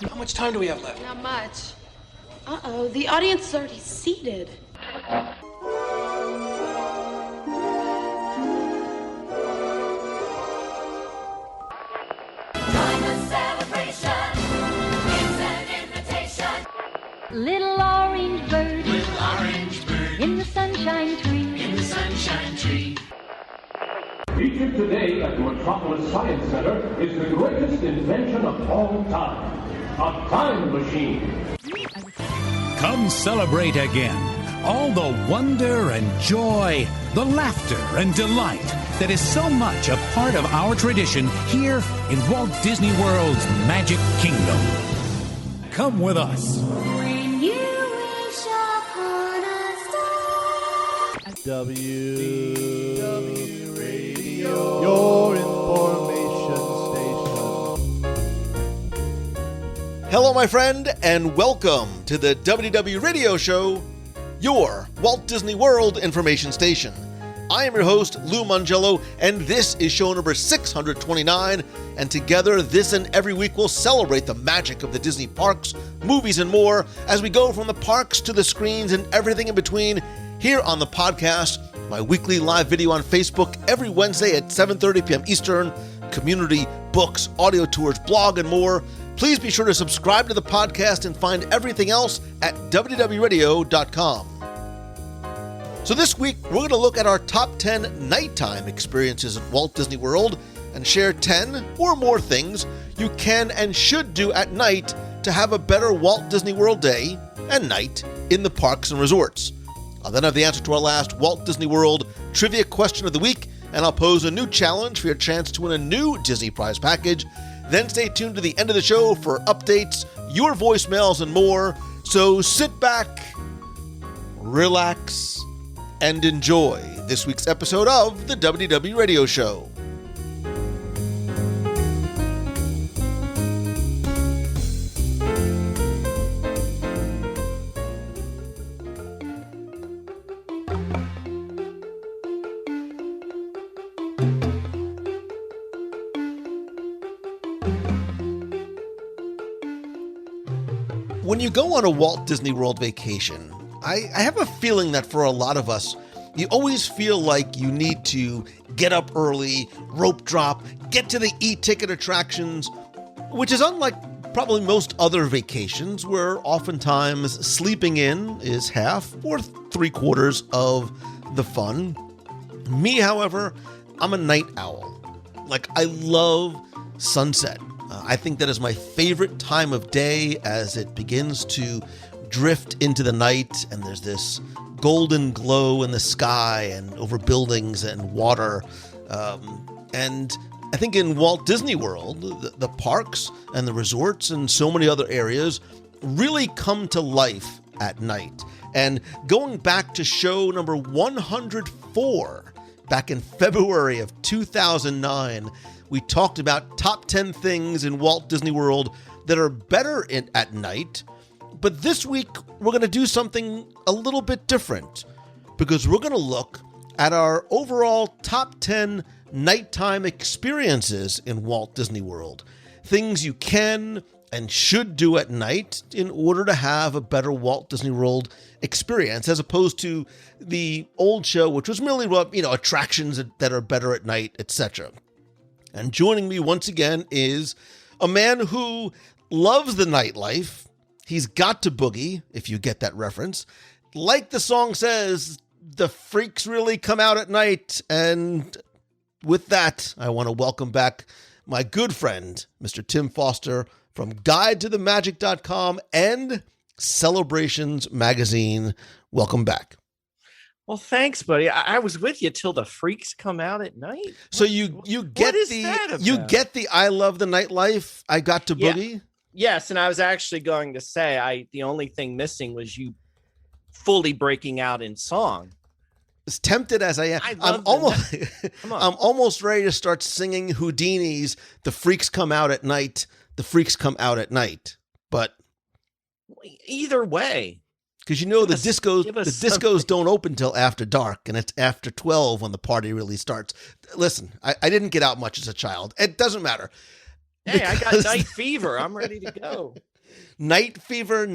How much time do we have left? Not much. Uh-oh, the audience is already seated. Little orange bird, in the sunshine tree. Featured today at the Metropolis Science Center is the greatest invention of all time, a time machine. Come celebrate again all the wonder and joy, the laughter and delight that is so much a part of our tradition here in Walt Disney World's Magic Kingdom. Come with us. When you wish upon a star. WDW Radio, your information station. Hello, my friend, and welcome to the WDW Radio Show, your Walt Disney World information station. I am your host, Lou Mongello, and this is show number 629, and together, this and every week, we'll celebrate the magic of the Disney parks, movies, and more as we go from the parks to the screens and everything in between here on the podcast, my weekly live video on Facebook every Wednesday at 7:30 p.m. Eastern, community, books, audio tours, blog, and more. Please be sure to subscribe to the podcast and find everything else at WDWRadio.com. So this week, we're going to look at our top 10 nighttime experiences at Walt Disney World and share 10 or more things you can and should do at night to have a better Walt Disney World day and night in the parks and resorts. I'll then have the answer to our last Walt Disney World trivia question of the week, and I'll pose a new challenge for your chance to win a new Disney prize package. Then stay tuned to the end of the show for updates, your voicemails, and more. So sit back, relax, and enjoy this week's episode of the WDW Radio Show. When you go on a Walt Disney World vacation, I have a feeling that for a lot of us, you always feel like you need to get up early, rope drop, get to the e-ticket attractions, which is unlike probably most other vacations where oftentimes sleeping in is half or three-quarters of the fun. Me, however, I'm a night owl. Like, I love sunset. I think that is my favorite time of day as it begins to drift into the night and there's this golden glow in the sky and over buildings and water. And I think in Walt Disney World, the parks and the resorts and so many other areas really come to life at night. And going back to show number 104, back in February of 2009, we talked about top 10 things in Walt Disney World that are better at night. But this week, we're going to do something a little bit different because we're going to look at our overall top 10 nighttime experiences in Walt Disney World. Things you can and should do at night in order to have a better Walt Disney World experience, as opposed to the old show, which was merely, attractions that are better at night, etc. And joining me once again is a man who loves the nightlife. He's got to boogie, if you get that reference. Like the song says, the freaks really come out at night. And with that, I want to welcome back my good friend, Mr. Tim Foster from GuideToTheMagic.com and Celebrations Magazine. Welcome back. Well, thanks, buddy. I was with you till the freaks come out at night. So you get the I love the nightlife. I got to boogie. Yeah. Yes, and I was actually going to say the only thing missing was you fully breaking out in song. As tempted as I am, I'm almost ready to start singing Houdini's "The Freaks Come Out at Night." The freaks come out at night, but either way. Because the discos don't open till after dark, and it's after 12 when the party really starts. Listen, I didn't get out much as a child. It doesn't matter. Hey, I got night fever. I'm ready to go. Night fever.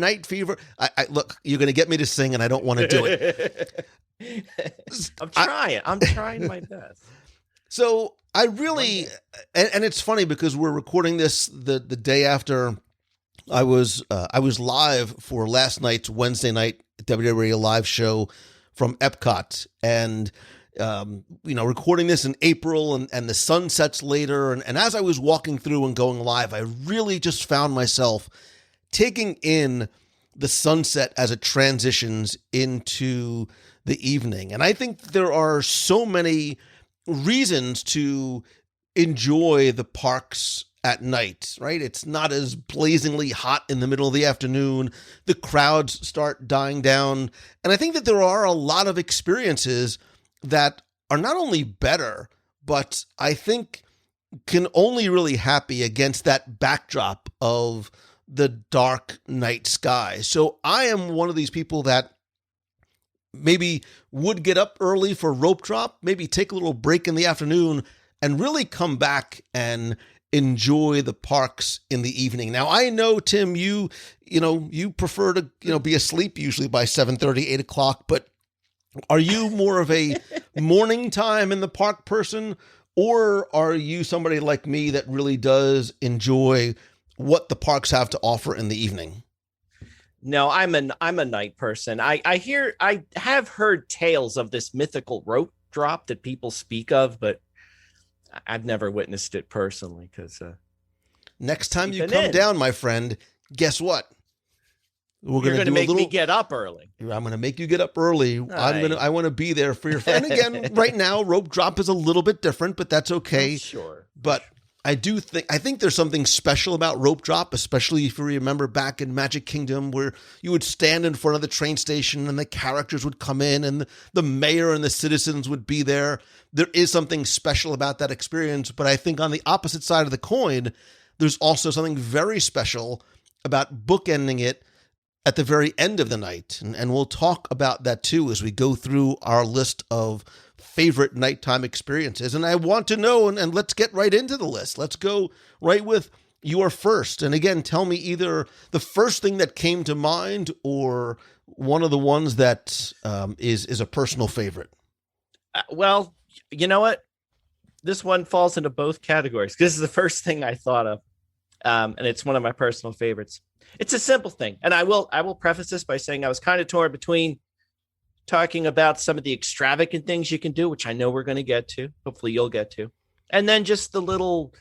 I look, you're going to get me to sing, and I don't want to do it. I'm trying my best. So I really, and it's funny because we're recording this the day after I was live for last night's Wednesday night WDW Radio live show from Epcot, and recording this in April, and the sun sets later, and as I was walking through and going live, I really just found myself taking in the sunset as it transitions into the evening. And I think there are so many reasons to enjoy the parks at night, right? It's not as blazingly hot in the middle of the afternoon. The crowds start dying down. And I think that there are a lot of experiences that are not only better, but I think can only really happy against that backdrop of the dark night sky. So I am one of these people that maybe would get up early for rope drop, maybe take a little break in the afternoon, and really come back and enjoy the parks in the evening. Now, I know, Tim, you prefer to, be asleep usually by 7:30, 8 o'clock, but are you more of a morning time in the park person, or are you somebody like me that really does enjoy what the parks have to offer in the evening? No, I'm a night person. I have heard tales of this mythical rope drop that people speak of, but I've never witnessed it personally. Because next time you come down, my friend, guess what? You're going to make me get up early. I'm going to make you get up early. Right. I want to be there for your friend. And again, right now, rope drop is a little bit different, but that's okay. Sure. But I think there's something special about rope drop, especially if you remember back in Magic Kingdom, where you would stand in front of the train station and the characters would come in and the mayor and the citizens would be there. There is something special about that experience. But I think on the opposite side of the coin, there's also something very special about bookending it at the very end of the night. And we'll talk about that too as we go through our list of favorite nighttime experiences. And I want to know, and let's get right into the list. Let's go right with your first. And again, tell me either the first thing that came to mind or one of the ones that is a personal favorite. Well, you know what? This one falls into both categories. This is the first thing I thought of. And it's one of my personal favorites. It's a simple thing. And I will preface this by saying I was kind of torn between talking about some of the extravagant things you can do, which I know we're going to get to. Hopefully you'll get to. And then just the little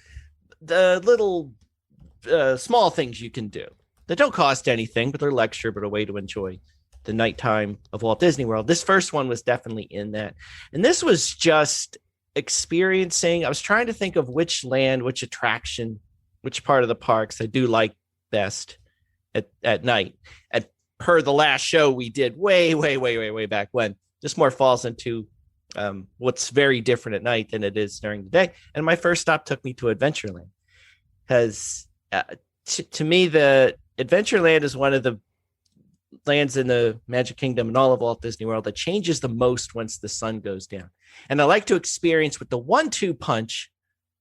small things you can do that don't cost anything, but they're extra, but a way to enjoy the nighttime of Walt Disney World. This first one was definitely in that. And this was just experiencing. I was trying to think of which land, which attraction, which part of the parks I do like best at night. Per the last show we did way back when, this more falls into what's very different at night than it is during the day. And my first stop took me to Adventureland, because to me, the Adventureland is one of the lands in the Magic Kingdom and all of Walt Disney World that changes the most once the sun goes down. And I like to experience with the 1-2 punch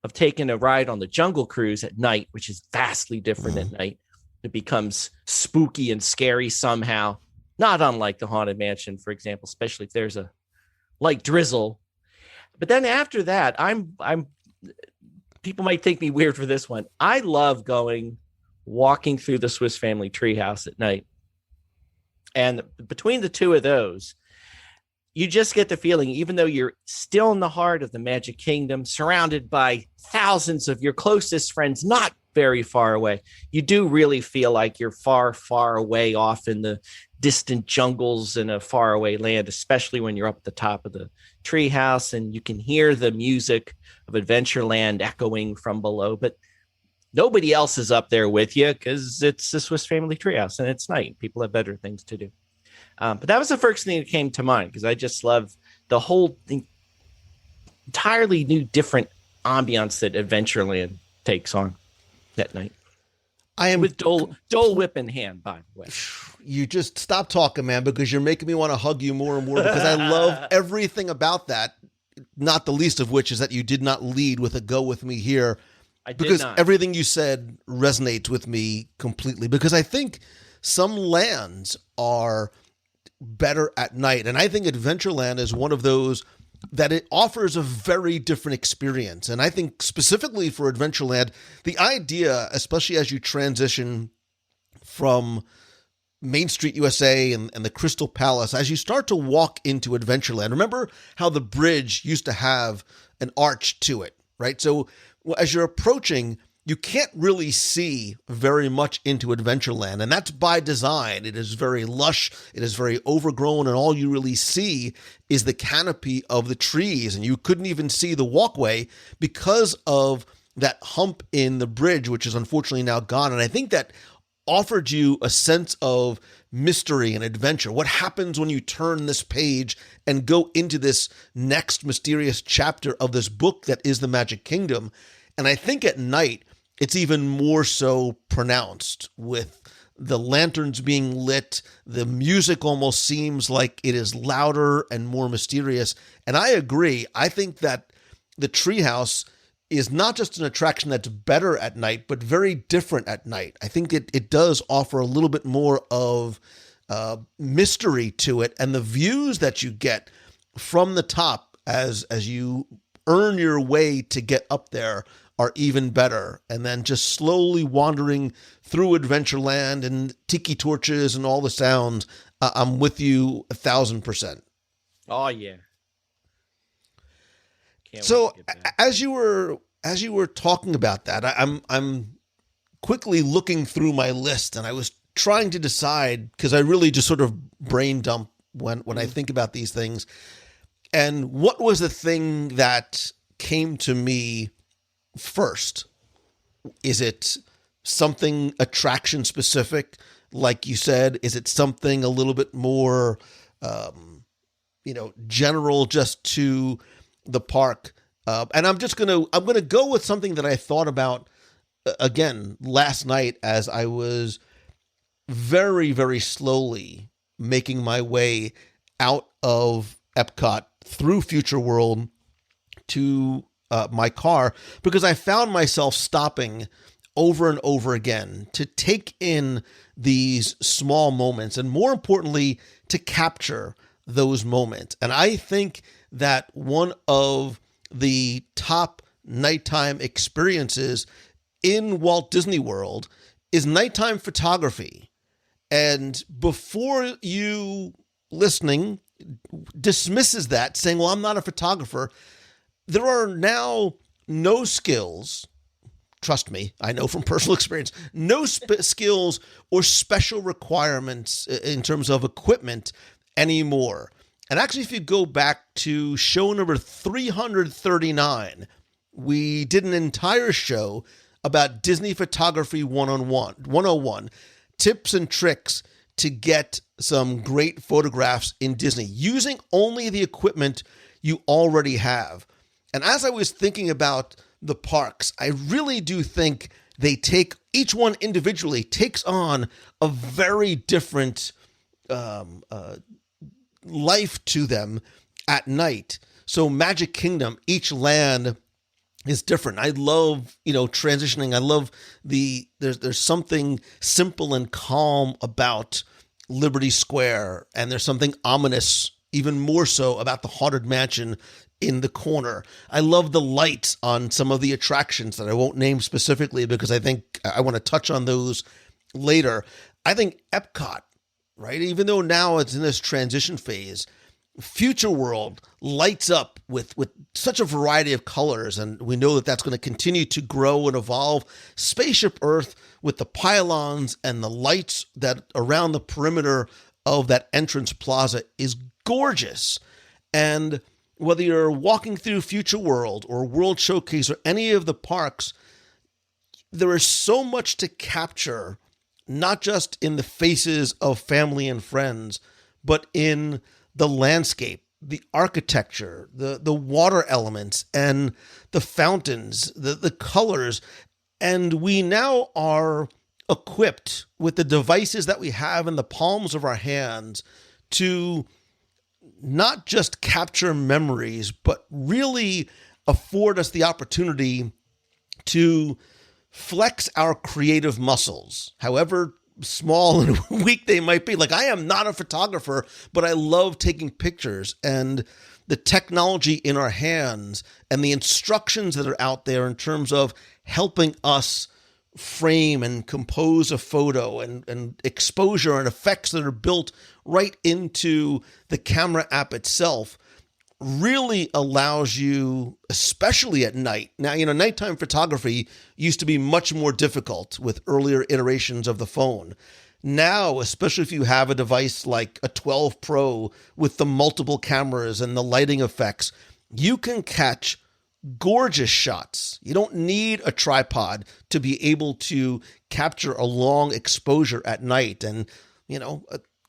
of taking a ride on the Jungle Cruise at night, which is vastly different at night. It becomes spooky and scary somehow, not unlike the Haunted Mansion, for example, especially if there's a light drizzle. But then after that, I'm people might think me weird for this one. I love walking through the Swiss Family Treehouse at night. And between the two of those, you just get the feeling, even though you're still in the heart of the Magic Kingdom, surrounded by thousands of your closest friends, not very far away, you do really feel like you're far, far away off in the distant jungles in a faraway land, especially when you're up at the top of the treehouse and you can hear the music of Adventureland echoing from below. But nobody else is up there with you because it's the Swiss Family Treehouse and it's night. People have better things to do. But that was the first thing that came to mind, because I just love the whole entirely new, different ambiance that Adventureland takes on that night. I am with Dole Whip in hand, by the way. You just stop talking, man, because you're making me want to hug you more and more, because I love everything about that, not the least of which is that you did not lead with a go with me here. I did because not. everything you said resonates with me completely, because I think some lands are better at night. And I think Adventureland is one of those that it offers a very different experience. And I think specifically for Adventureland, the idea, especially as you transition from Main Street USA and the Crystal Palace, as you start to walk into Adventureland, remember how the bridge used to have an arch to it, right? So as you're approaching, you can't really see very much into Adventureland, and that's by design. It is very lush, it is very overgrown, and all you really see is the canopy of the trees, and you couldn't even see the walkway because of that hump in the bridge, which is unfortunately now gone. And I think that offered you a sense of mystery and adventure. What happens when you turn this page and go into this next mysterious chapter of this book that is the Magic Kingdom? And I think at night, it's even more so pronounced, with the lanterns being lit. The music almost seems like it is louder and more mysterious. And I agree. I think that the treehouse is not just an attraction that's better at night, but very different at night. I think it does offer a little bit more of mystery to it. And the views that you get from the top as you earn your way to get up there are even better. And then just slowly wandering through Adventureland and tiki torches and all the sounds, I'm with you 1,000%. Oh yeah. So as you were talking about that, I'm quickly looking through my list, and I was trying to decide, because I really just sort of brain dump when I think about these things. And what was the thing that came to me first? Is it something attraction specific, like you said? Is it something a little bit more, general, just to the park? And I'm gonna go with something that I thought about again last night as I was very, very slowly making my way out of Epcot through Future World to my car, because I found myself stopping over and over again to take in these small moments, and more importantly, to capture those moments. And I think that one of the top nighttime experiences in Walt Disney World is nighttime photography. And before you listening dismisses that, saying, well, I'm not a photographer, there are now no skills, trust me, I know from personal experience, no skills or special requirements in terms of equipment anymore. And actually, if you go back to show number 339, we did an entire show about Disney Photography 101, tips and tricks to get some great photographs in Disney using only the equipment you already have. And as I was thinking about the parks, I really do think they take, each one individually takes on a very different life to them at night. So Magic Kingdom, each land is different. I love, transitioning. I love there's something simple and calm about Liberty Square, and there's something ominous, even more so, about the Haunted Mansion in the corner. I love the lights on some of the attractions that I won't name specifically because I think I want to touch on those later. I think Epcot, right, even though now it's in this transition phase, Future World lights up with such a variety of colors, and we know that that's going to continue to grow and evolve. Spaceship Earth with the pylons and the lights that around the perimeter of that entrance plaza is gorgeous. And whether you're walking through Future World or World Showcase or any of the parks, there is so much to capture, not just in the faces of family and friends, but in the landscape, the architecture, the water elements, and the fountains, the colors. And we now are equipped with the devices that we have in the palms of our hands to not just capture memories, but really afford us the opportunity to flex our creative muscles, however small and weak they might be. Like, I am not a photographer, but I love taking pictures, and the technology in our hands and the instructions that are out there in terms of helping us frame and compose a photo, and exposure and effects that are built right into the camera app itself really allows you, especially at night. Now, nighttime photography used to be much more difficult with earlier iterations of the phone. Now, especially if you have a device like a 12 Pro with the multiple cameras and the lighting effects, you can catch gorgeous shots. You don't need a tripod to be able to capture a long exposure at night. And,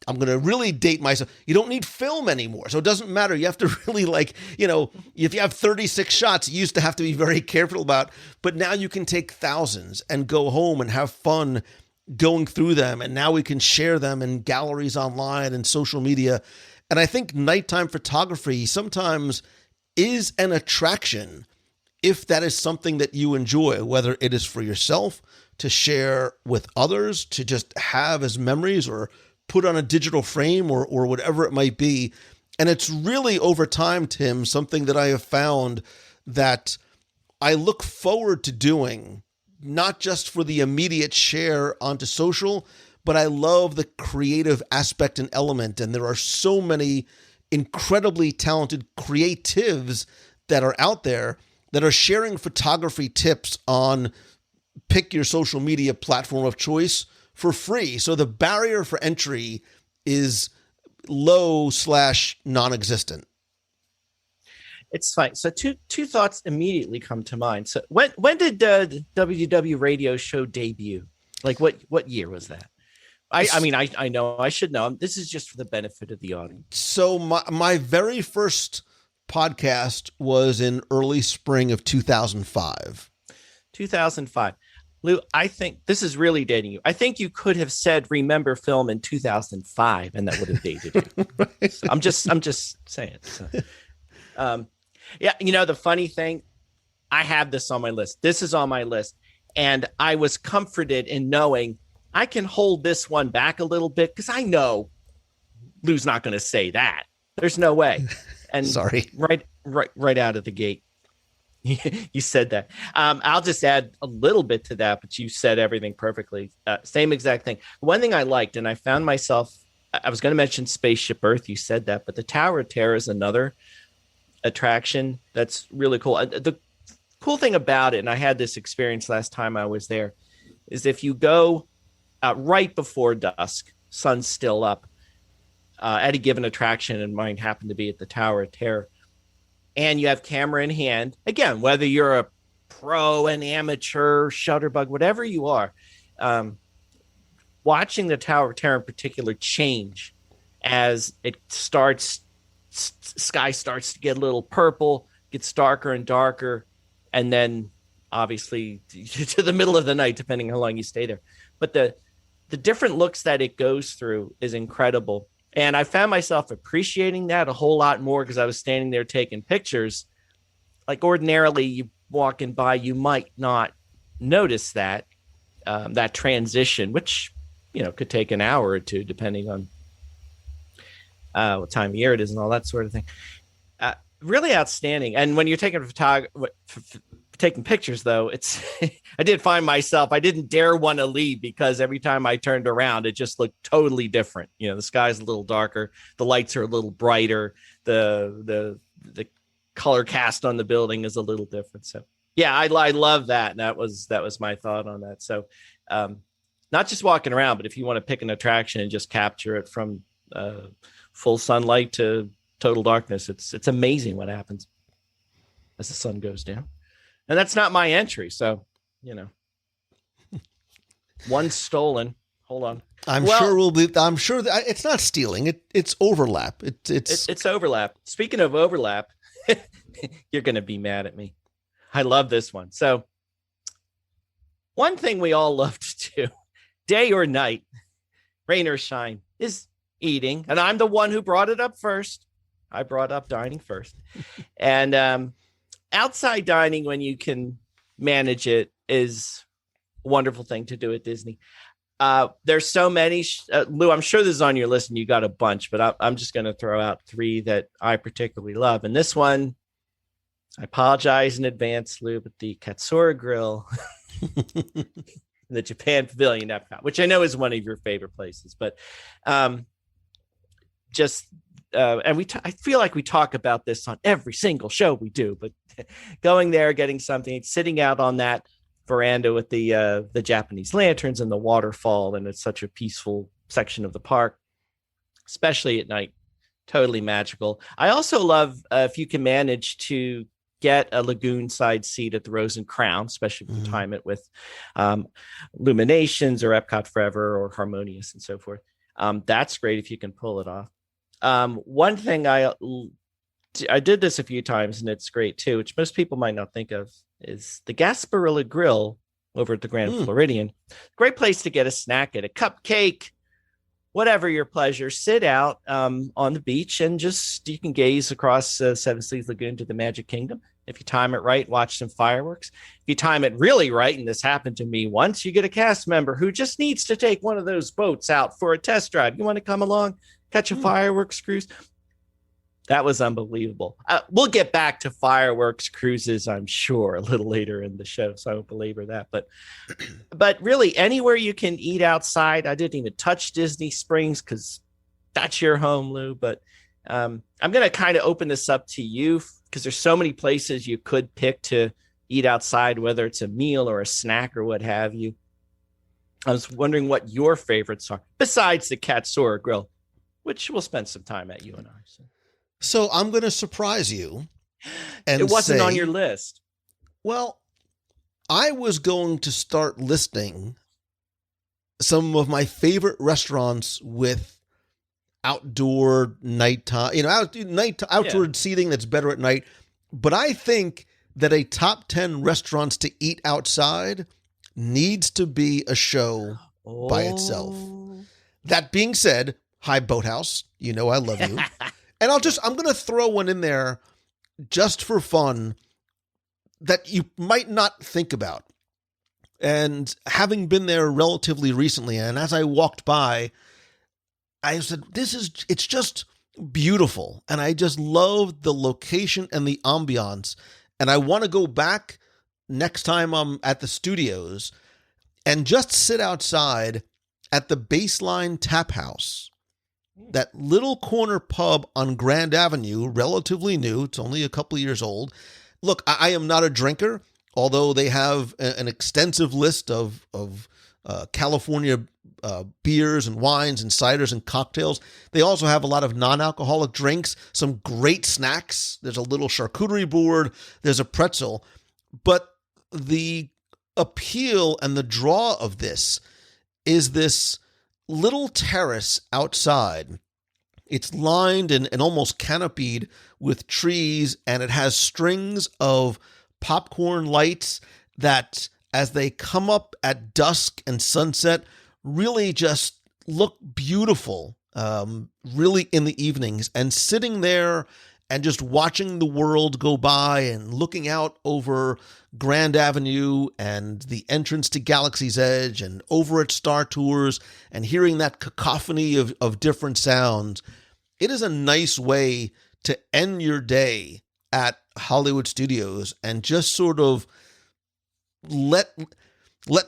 I'm going to really date myself. You don't need film anymore. So it doesn't matter. You have to really if you have 36 shots, you used to have to be very careful about, but now you can take thousands and go home and have fun going through them. And now we can share them in galleries online and social media. And I think nighttime photography sometimes is an attraction if that is something that you enjoy, whether it is for yourself to share with others, to just have as memories or put on a digital frame or whatever it might be. And it's really, over time, Tim, something that I have found that I look forward to doing, not just for the immediate share onto social, but I love the creative aspect and element. And there are so many incredibly talented creatives that are out there that are sharing photography tips on pick your social media platform of choice for free. So the barrier for entry is low/non-existent. It's fine. So two thoughts immediately come to mind. So when did the WDW Radio show debut? Like what year was that? I know I should know. This is just for the benefit of the audience. So my very first podcast was in early spring of 2005. 2005. Lou, I think this is really dating you. I think you could have said remember film in 2005 and that would have dated you. Right. So I'm just saying. So, yeah, the funny thing, I have this on my list. This is on my list. And I was comforted in knowing I can hold this one back a little bit because I know Lou's not going to say that. There's no way. And sorry. Right out of the gate. You said that. I'll just add a little bit to that, but you said everything perfectly. Same exact thing. One thing I liked, and I found myself, I was going to mention Spaceship Earth. You said that, but the Tower of Terror is another attraction that's really cool. The cool thing about it, and I had this experience last time I was there, is if you go right before dusk, sun's still up, at a given attraction, and mine happened to be at the Tower of Terror, and you have camera in hand, again, whether you're a pro, an amateur, shutterbug, whatever you are, watching the Tower of Terror in particular change as it starts, sky starts to get a little purple, gets darker and darker, and then obviously to the middle of the night, depending how long you stay there. But the different looks that it goes through is incredible. And I found myself appreciating that a whole lot more because I was standing there taking pictures. Like ordinarily, you walking by, you might not notice that that transition, which could take an hour or two, depending on what time of year it is and all that sort of thing. Really outstanding. And when you're taking taking pictures, though, it's I did find myself, I didn't dare want to leave because every time I turned around, it just looked totally different. The sky's a little darker, the lights are a little brighter, the color cast on the building is a little different. So yeah, I love that. And that was my thought on that. So not just walking around, but if you want to pick an attraction and just capture it from full sunlight to total darkness, it's amazing what happens as the sun goes down. And that's not my entry, so one's stolen. Hold on, I'm sure that it's not stealing. It's overlap. It's overlap. Speaking of overlap, you're going to be mad at me. I love this one. So, one thing we all love to do, day or night, rain or shine, is eating, and I'm the one who brought it up first. I brought up dining first, and outside dining, when you can manage it is a wonderful thing to do at Disney. There's so many, Lou, I'm sure this is on your list and you got a bunch, but I'm just going to throw out 3 that I particularly love. And this one, I apologize in advance, Lou, but the Katsura Grill, the Japan Pavilion Epcot, which I know is one of your favorite places, but and I feel like we talk about this on every single show we do, but going there, getting something, sitting out on that veranda with the Japanese lanterns and the waterfall, and it's such a peaceful section of the park, especially at night. Totally magical. I also love if you can manage to get a lagoon side seat at the Rose and Crown, especially if you time it with Illuminations or Epcot Forever or Harmonious and so forth. That's great if you can pull it off. One thing I did this a few times and it's great too, which most people might not think of, is the Gasparilla Grill over at the Grand Floridian. Great place to get a snack, get a cupcake, whatever your pleasure. Sit out on the beach and just you can gaze across Seven Seas Lagoon to the Magic Kingdom. If you time it right, watch some fireworks. If you time it really right, and this happened to me once, you get a cast member who just needs to take one of those boats out for a test drive. You want to come along, catch a fireworks cruise? That was unbelievable. We'll get back to fireworks cruises, I'm sure, a little later in the show, so I won't belabor that. But really, anywhere you can eat outside. I didn't even touch Disney Springs because that's your home, Lou. But I'm going to kind of open this up to you because there's so many places you could pick to eat outside, whether it's a meal or a snack or what have you. I was wondering what your favorites are, besides the Katsura Grill, which we'll spend some time at, you and I. So I'm going to surprise you. And it wasn't on your list. Well, I was going to start listing some of my favorite restaurants with outdoor nighttime, outdoor seating that's better at night. But I think that a top 10 restaurants to eat outside needs to be a show by itself. That being said, hi Boathouse, you know I love you. And I'm going to throw one in there just for fun that you might not think about. And having been there relatively recently, and as I walked by, I said, it's just beautiful. And I just love the location and the ambiance. And I want to go back next time I'm at the studios and just sit outside at the Baseline Tap House. That little corner pub on Grand Avenue, relatively new. It's only a couple of years old. Look, I am not a drinker, although they have an extensive list of California beers and wines and ciders and cocktails. They also have a lot of non-alcoholic drinks, some great snacks. There's a little charcuterie board. There's a pretzel. But the appeal and the draw of this is this little terrace outside. It's lined and almost canopied with trees, and it has strings of popcorn lights that, as they come up at dusk and sunset, really just look beautiful, really in the evenings. And sitting there and just watching the world go by and looking out over Grand Avenue and the entrance to Galaxy's Edge and over at Star Tours and hearing that cacophony of different sounds, it is a nice way to end your day at Hollywood Studios and just sort of let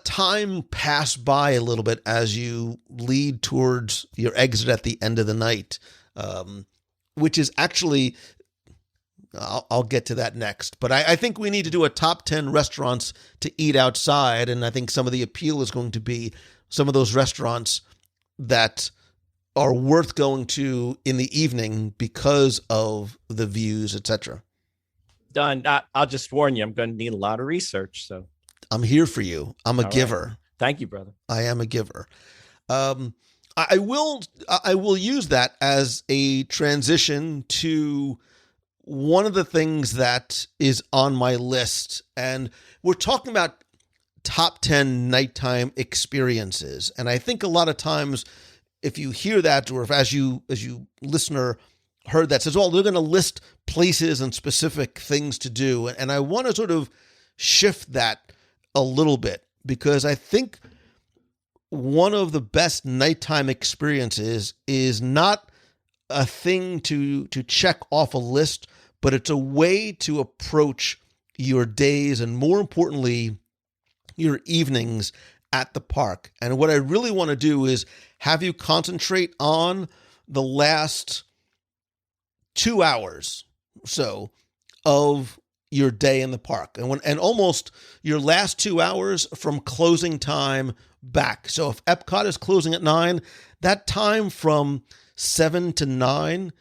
time pass by a little bit as you lead towards your exit at the end of the night, which is actually, I'll get to that next. But I think we need to do a top 10 restaurants to eat outside, and I think some of the appeal is going to be some of those restaurants that are worth going to in the evening because of the views, etc. Done. I'll just warn you, I'm going to need a lot of research. So I'm here for you. I'm a giver. Right. Thank you, brother. I am a giver. I will use that as a transition to one of the things that is on my list. And we're talking about top 10 nighttime experiences. And I think a lot of times if you hear that, or if as you listener heard that, says, well, they're going to list places and specific things to do. And I want to sort of shift that a little bit, because I think one of the best nighttime experiences is not a thing to check off a list, but it's a way to approach your days and, more importantly, your evenings at the park. And what I really want to do is have you concentrate on the last 2 hours or so of your day in the park, and almost your last 2 hours from closing time back. So if Epcot is closing at 9, that time from 7 to 9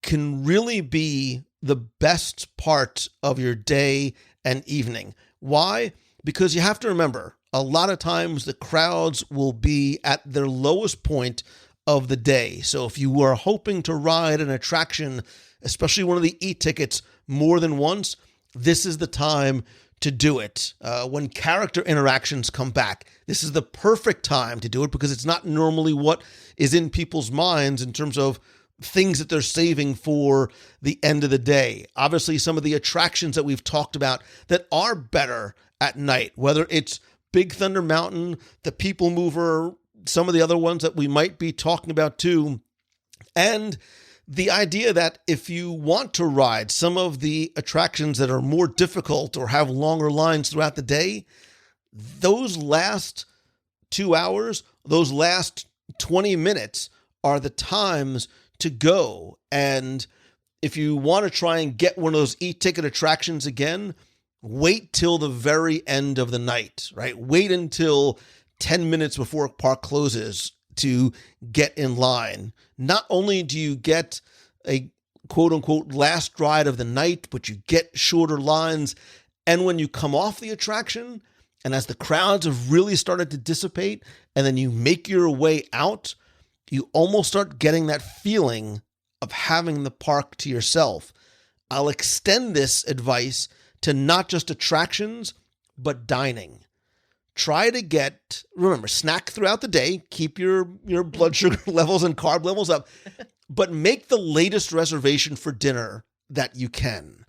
can really be the best part of your day and evening. Why? Because you have to remember, a lot of times the crowds will be at their lowest point of the day. So if you are hoping to ride an attraction, especially one of the e-tickets, more than once, this is the time to do it. When character interactions come back, this is the perfect time to do it, because it's not normally what is in people's minds in terms of things that they're saving for the end of the day. Obviously, some of the attractions that we've talked about that are better at night, whether it's Big Thunder Mountain, the People Mover, some of the other ones that we might be talking about too, and the idea that if you want to ride some of the attractions that are more difficult or have longer lines throughout the day, those last 2 hours, those last 20 minutes are the times to go. And if you want to try and get one of those e-ticket attractions again, wait till the very end of the night, right? Wait until 10 minutes before park closes to get in line. Not only do you get a quote unquote last ride of the night, but you get shorter lines. And when you come off the attraction, and as the crowds have really started to dissipate, and then you make your way out, you almost start getting that feeling of having the park to yourself. I'll extend this advice to not just attractions, but dining. Try to remember, snack throughout the day, keep your blood sugar levels and carb levels up, but make the latest reservation for dinner that you can.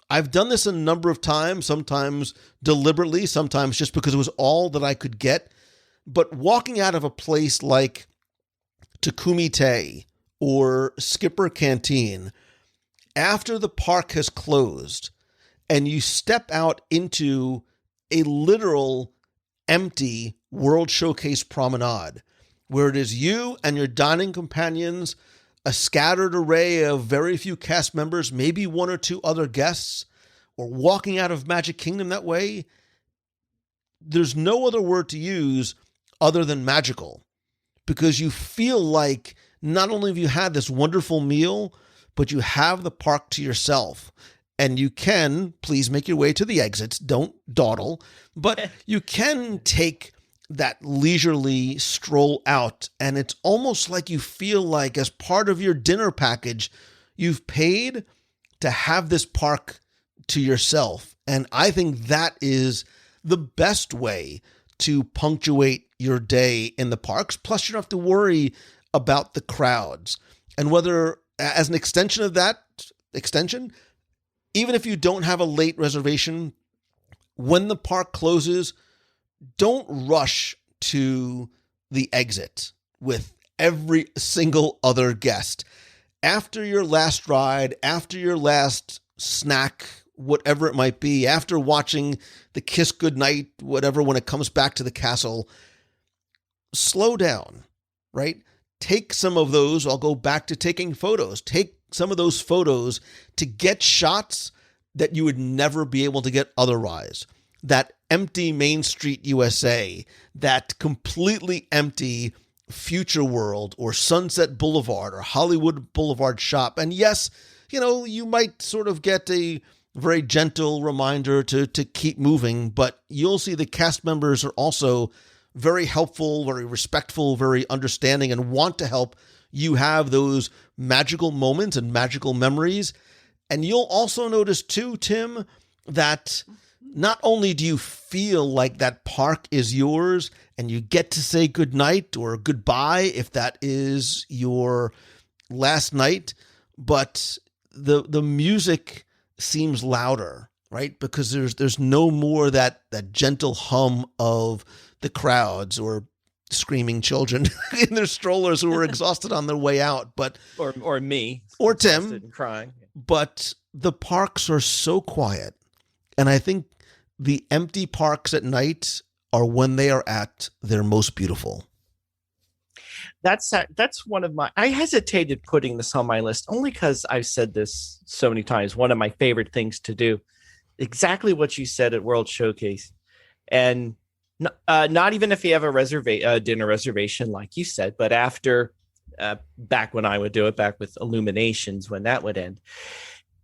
I've done this a number of times, sometimes deliberately, sometimes just because it was all that I could get. But walking out of a place like Takumi Te or Skipper Canteen, after the park has closed and you step out into a literal empty World Showcase promenade, where it is you and your dining companions, a scattered array of very few cast members, maybe one or two other guests, or walking out of Magic Kingdom that way, there's no other word to use other than magical, because you feel like not only have you had this wonderful meal, but you have the park to yourself. And you can, please make your way to the exits, don't dawdle, but you can take that leisurely stroll out, and it's almost like you feel like, as part of your dinner package, you've paid to have this park to yourself. And I think that is the best way to punctuate your day in the parks. Plus, you don't have to worry about the crowds. And whether, as an extension of that extension, even if you don't have a late reservation, when the park closes, don't rush to the exit with every single other guest. After your last ride, after your last snack, whatever it might be, after watching the Kiss Goodnight, whatever, when it comes back to the castle, slow down, right? Take some of those. I'll go back to taking photos. Take some of those photos to get shots that you would never be able to get otherwise. That empty Main Street USA, that completely empty Future World or Sunset Boulevard or Hollywood Boulevard shop. And yes, you might sort of get a very gentle reminder to keep moving, but you'll see the cast members are also very helpful, very respectful, very understanding, and want to help you have those magical moments and magical memories. And you'll also notice too, Tim, that not only do you feel like that park is yours and you get to say goodnight or goodbye if that is your last night, but the music seems louder right? Because there's no more that gentle hum of the crowds or screaming children in their strollers who are exhausted on their way out, but or me or Tim and crying. But the parks are so quiet, and I think the empty parks at night are when they are at their most beautiful. That's one of my. I hesitated putting this on my list only because I've said this so many times. One of my favorite things to do, exactly what you said at World Showcase, and not even if you have a dinner reservation, like you said, but after back when I would do it, back with Illuminations when that would end,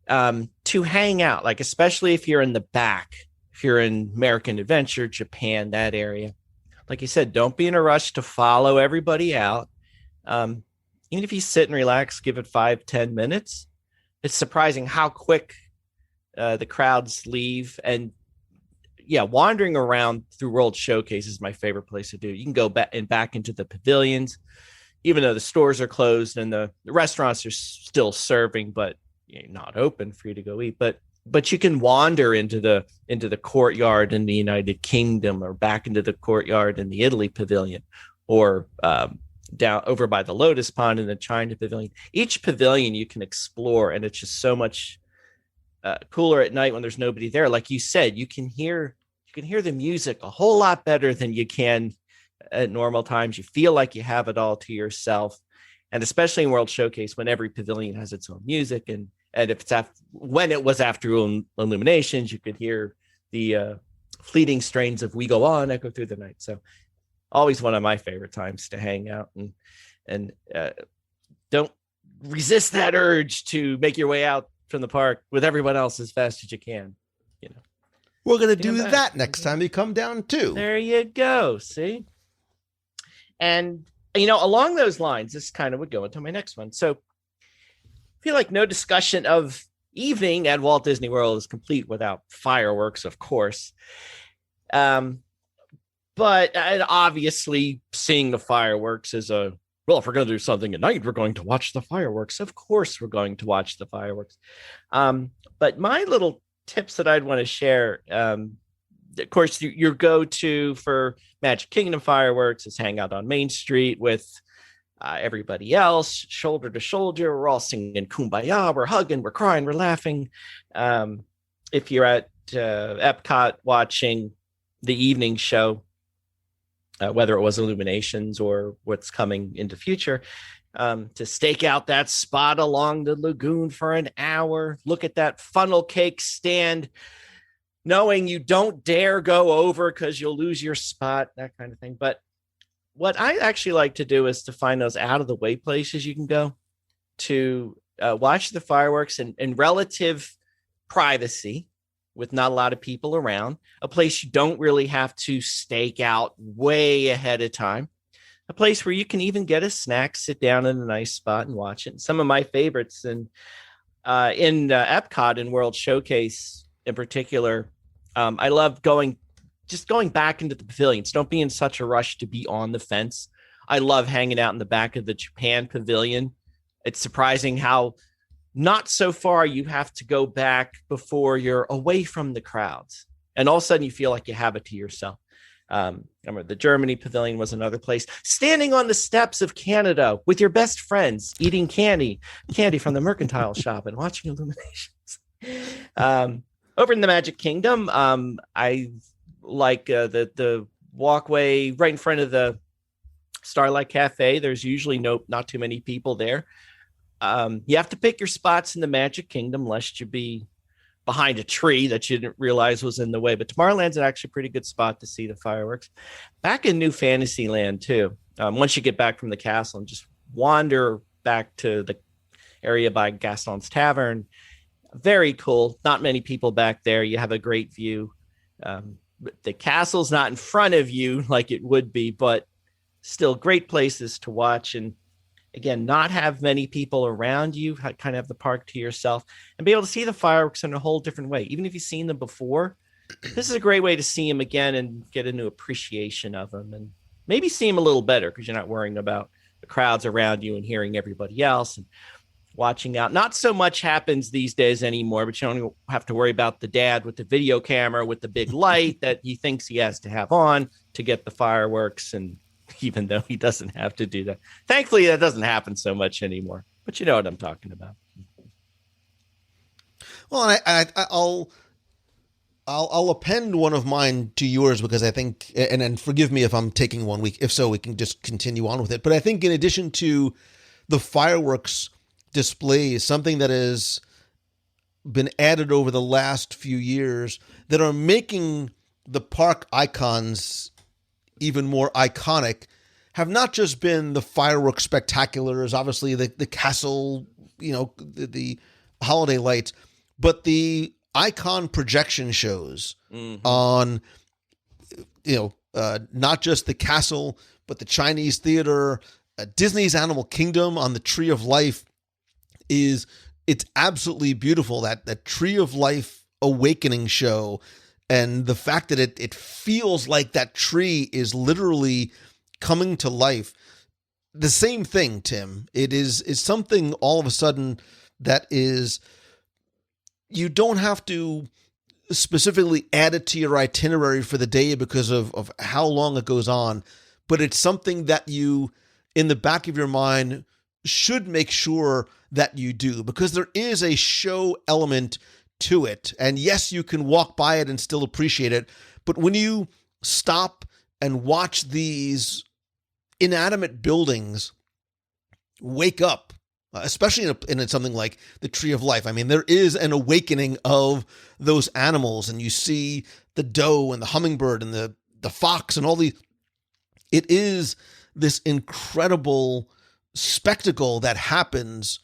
to hang out, like especially if you're in the back, if you're in American Adventure, Japan, that area. Like you said, don't be in a rush to follow everybody out. Even if you sit and relax, give it 5-10 minutes. It's surprising how quick the crowds leave. And yeah, wandering around through World Showcase is my favorite place to do. You can go back into the pavilions, even though the stores are closed and the restaurants are still serving, but not open for you to go eat. But you can wander into the courtyard in the United Kingdom, or back into the courtyard in the Italy pavilion, or down over by the Lotus Pond in the China pavilion. Each pavilion you can explore, and it's just so much cooler at night when there's nobody there. Like you said, you can hear the music a whole lot better than you can at normal times. You feel like you have it all to yourself, and especially in World Showcase when every pavilion has its own music, and if it's when it was after Illuminations, you could hear the fleeting strains of "We Go On" echo through the night. So, always one of my favorite times to hang out, and don't resist that urge to make your way out from the park with everyone else as fast as you can. We're gonna do that next time you come down too. There you go. See, and along those lines, this kind of would go into my next one. So. I feel like no discussion of evening at Walt Disney World is complete without fireworks, of course. But obviously seeing the fireworks is if we're going to do something at night, we're going to watch the fireworks. Of course, we're going to watch the fireworks. But my little tips that I'd want to share, of course, your go-to for Magic Kingdom fireworks is hang out on Main Street with everybody else, shoulder to shoulder. We're all singing Kumbaya. We're hugging. We're crying. We're laughing. If you're at Epcot watching the evening show, whether it was Illuminations or what's coming into future, to stake out that spot along the lagoon for an hour, look at that funnel cake stand, knowing you don't dare go over because you'll lose your spot, that kind of thing. But what I actually like to do is to find those out of the way places you can go to watch the fireworks in relative privacy with not a lot of people around, a place you don't really have to stake out way ahead of time, a place where you can even get a snack, sit down in a nice spot and watch it. And some of my favorites in Epcot and World Showcase in particular, I love going back into the pavilions. Don't be in such a rush to be on the fence. I love hanging out in the back of the Japan pavilion. It's surprising how not so far you have to go back before you're away from the crowds. And all of a sudden you feel like you have it to yourself. I remember the Germany pavilion was another place. Standing on the steps of Canada with your best friends, eating candy from the mercantile shop and watching Illuminations. Over in the Magic Kingdom, I like the walkway right in front of the Starlight Cafe. There's usually not too many people there. You have to pick your spots in the Magic Kingdom lest you be behind a tree that you didn't realize was in the way. But Tomorrowland's actually a pretty good spot to see the fireworks. Back in New Fantasyland too. Once you get back from the castle and just wander back to the area by Gaston's Tavern. Very cool. Not many people back there. You have a great view. The castle's not in front of you like it would be, but still great places to watch. And again, not have many people around you, kind of have the park to yourself and be able to see the fireworks in a whole different way. Even if you've seen them before, this is a great way to see them again and get a new appreciation of them and maybe see them a little better because you're not worrying about the crowds around you and hearing everybody else. And watching out. Not so much happens these days anymore, but you don't have to worry about the dad with the video camera with the big light that he thinks he has to have on to get the fireworks. And even though he doesn't have to do that, thankfully that doesn't happen so much anymore, but you know what I'm talking about. Well, I'll append one of mine to yours because I think, and forgive me if I'm taking 1 week. If so, we can just continue on with it. But I think in addition to the fireworks displays, something that has been added over the last few years that are making the park icons even more iconic have not just been the fireworks spectaculars, obviously the castle, the holiday lights, but the icon projection shows on, not just the castle, but the Chinese theater, Disney's Animal Kingdom on the Tree of Life. It's absolutely beautiful, that Tree of Life awakening show, and the fact that it feels like that tree is literally coming to life. The same thing, Tim. It is something all of a sudden that is, you don't have to specifically add it to your itinerary for the day because of how long it goes on, but it's something that you, in the back of your mind, should make sure that you do, because there is a show element to it. And yes, you can walk by it and still appreciate it, but when you stop and watch these inanimate buildings wake up, especially in something like the Tree of Life, I mean, there is an awakening of those animals, and you see the doe and the hummingbird and the fox and all these. It is this incredible spectacle that happens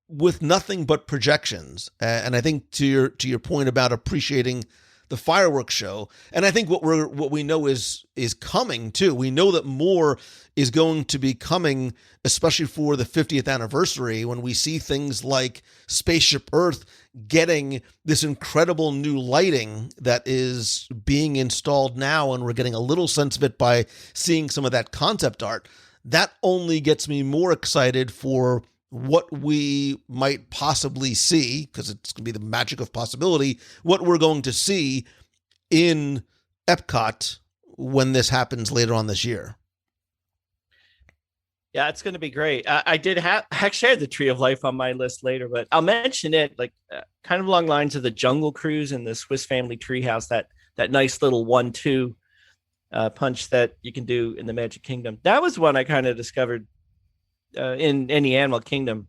with nothing but projections. And I think to your point about appreciating the fireworks show, and I think what we know is coming too. We know that more is going to be coming, especially for the 50th anniversary, when we see things like Spaceship Earth getting this incredible new lighting that is being installed now, and we're getting a little sense of it by seeing some of that concept art. That only gets me more excited for what we might possibly see, because it's going to be the magic of possibility, what we're going to see in Epcot when this happens later on this year. Yeah, it's going to be great. I actually had the Tree of Life on my list later, but I'll mention it kind of along lines of the Jungle Cruise and the Swiss Family Treehouse, that nice little 1-2 punch that you can do in the Magic Kingdom. That was one I kind of discovered in the Animal Kingdom,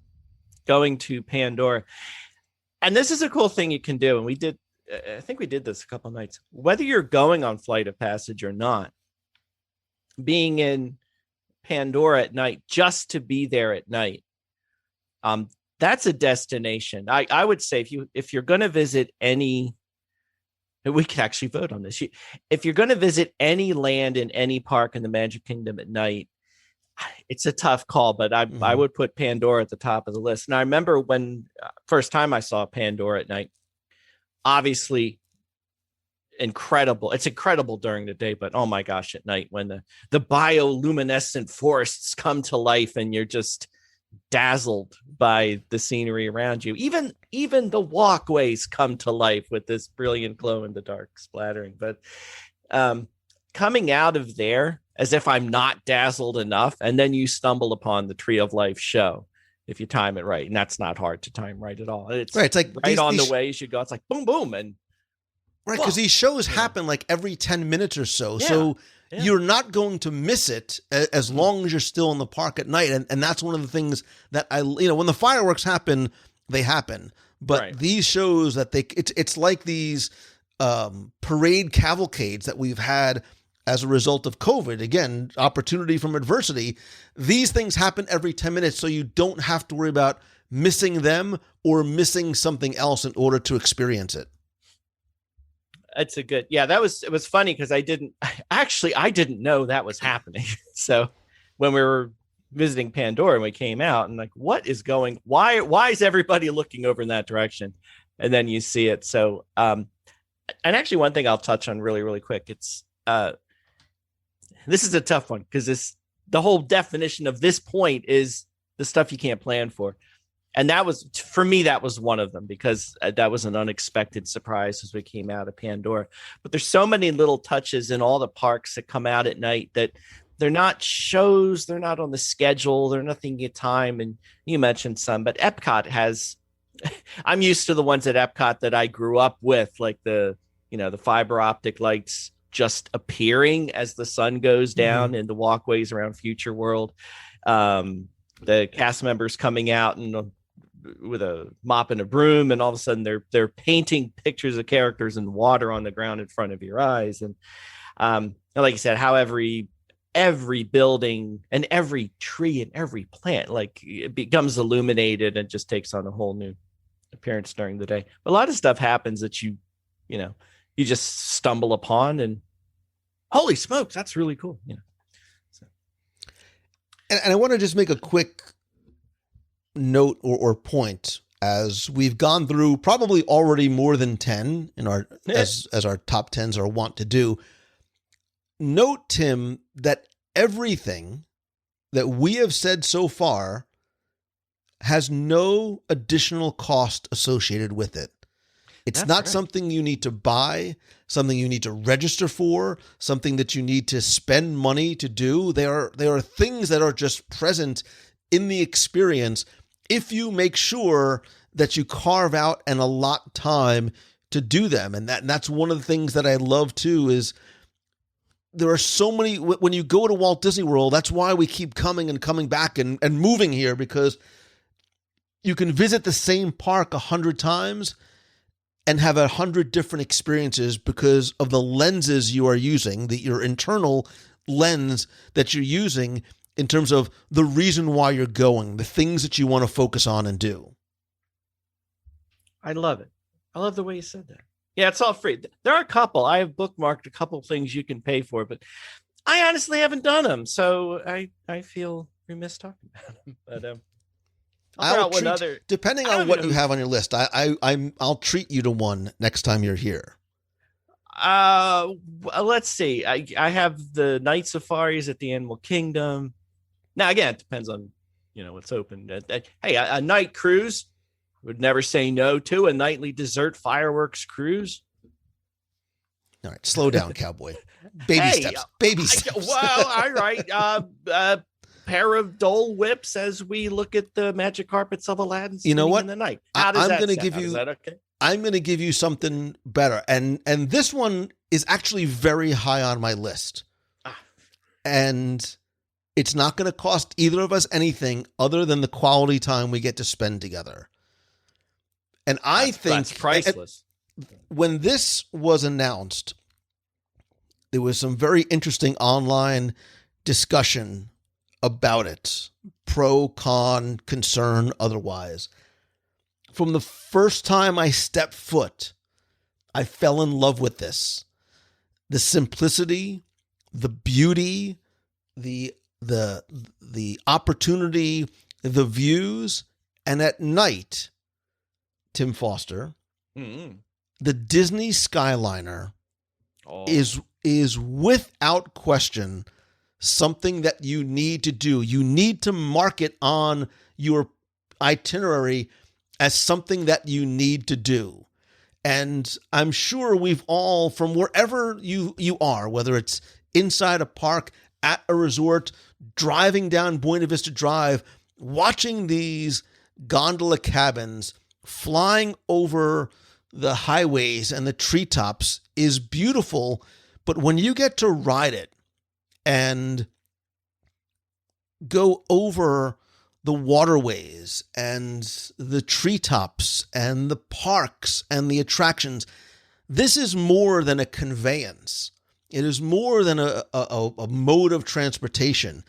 going to Pandora. And this is a cool thing you can do. And I think we did this a couple of nights, whether you're going on Flight of Passage or not, being in Pandora at night, just to be there at night. That's a destination. I would say if you're going to visit any, we could actually vote on this. If you're going to visit any land in any park in the Magic Kingdom at night, it's a tough call, but I would put Pandora at the top of the list. And I remember when first time I saw Pandora at night, obviously incredible. It's incredible during the day, but oh my gosh, at night when the bioluminescent forests come to life and you're just dazzled by the scenery around you. Even the walkways come to life with this brilliant glow in the dark splattering. But coming out of there as if I'm not dazzled enough, and then you stumble upon the Tree of Life show if you time it right, and that's not hard to time right at all. It's right. It's like right on the way you should go. It's like boom, boom, and right, because these shows happen like every 10 minutes or so. Yeah. So you're not going to miss it as long as you're still in the park at night. And that's one of the things that when the fireworks happen, they happen. But these shows that it's like these parade cavalcades that we've had as a result of COVID. Again, opportunity from adversity. These things happen every 10 minutes, so you don't have to worry about missing them or missing something else in order to experience it. It's it was funny because I didn't know that was happening. So when we were visiting Pandora and we came out and why is everybody looking over in that direction? And then you see it. So, and actually one thing I'll touch on really, really quick. It's, this is a tough one because the whole definition of this point is the stuff you can't plan for. And that was, for me, that was one of them, because that was an unexpected surprise as we came out of Pandora. But there's so many little touches in all the parks that come out at night that they're not shows, they're not on the schedule, they're nothing at time. And you mentioned some, but Epcot has, I'm used to the ones at Epcot that I grew up with, like the fiber optic lights just appearing as the sun goes down in the walkways around Future World. The cast members coming out and with a mop and a broom, and all of a sudden they're painting pictures of characters in water on the ground in front of your eyes. And like you said, how every building and every tree and every plant, like, it becomes illuminated and just takes on a whole new appearance during the day. But a lot of stuff happens that you just stumble upon, and holy smokes, that's really cool. So. And I want to just make a quick note or point, as we've gone through probably already more than 10 in our as our top 10s are wont to do. Note, Tim, that everything that we have said so far has no additional cost associated with it. It's That's not right. Something you need to buy, something you need to register for, something that you need to spend money to do. There are things that are just present in the experience if you make sure that you carve out and allot time to do them. And that's one of the things that I love too, is there are so many, when you go to Walt Disney World, that's why we keep coming and coming back and moving here, because you can visit the same park 100 times and have 100 different experiences because of the lenses you are using, your internal lens that you're using in terms of the reason why you're going, the things that you want to focus on and do. I love it. I love the way you said that. Yeah, it's all free. There are a couple. I have bookmarked a couple things you can pay for, but I honestly haven't done them. So I feel remiss talking about them. But depending on what you have on your list, I'll treat you to one next time you're here. Let's see. I have the night safaris at the Animal Kingdom. Now, again, it depends on what's open. Hey, a night cruise, would never say no to a nightly dessert fireworks cruise. All right, slow down, cowboy. Baby steps. Well, all right. Pair of Dole Whips as we look at the magic carpets of Aladdin. You know what? In the night. I'm going to give you. Is that okay? I'm going to give you something better, and this one is actually very high on my list, and it's not going to cost either of us anything other than the quality time we get to spend together. And I think that's priceless. When this was announced, there was some very interesting online discussion about it, pro, con, concern, otherwise. From the first time I stepped foot, I fell in love with this. The simplicity, the beauty, the opportunity, the views, and at night, Tim Foster, the Disney Skyliner is without question something that you need to do. You need to mark it on your itinerary as something that you need to do. And I'm sure we've all, from wherever you are, whether it's inside a park, at a resort, driving down Buena Vista Drive, watching these gondola cabins flying over the highways and the treetops is beautiful. But when you get to ride it and go over the waterways and the treetops and the parks and the attractions, this is more than a conveyance. It is more than a mode of transportation.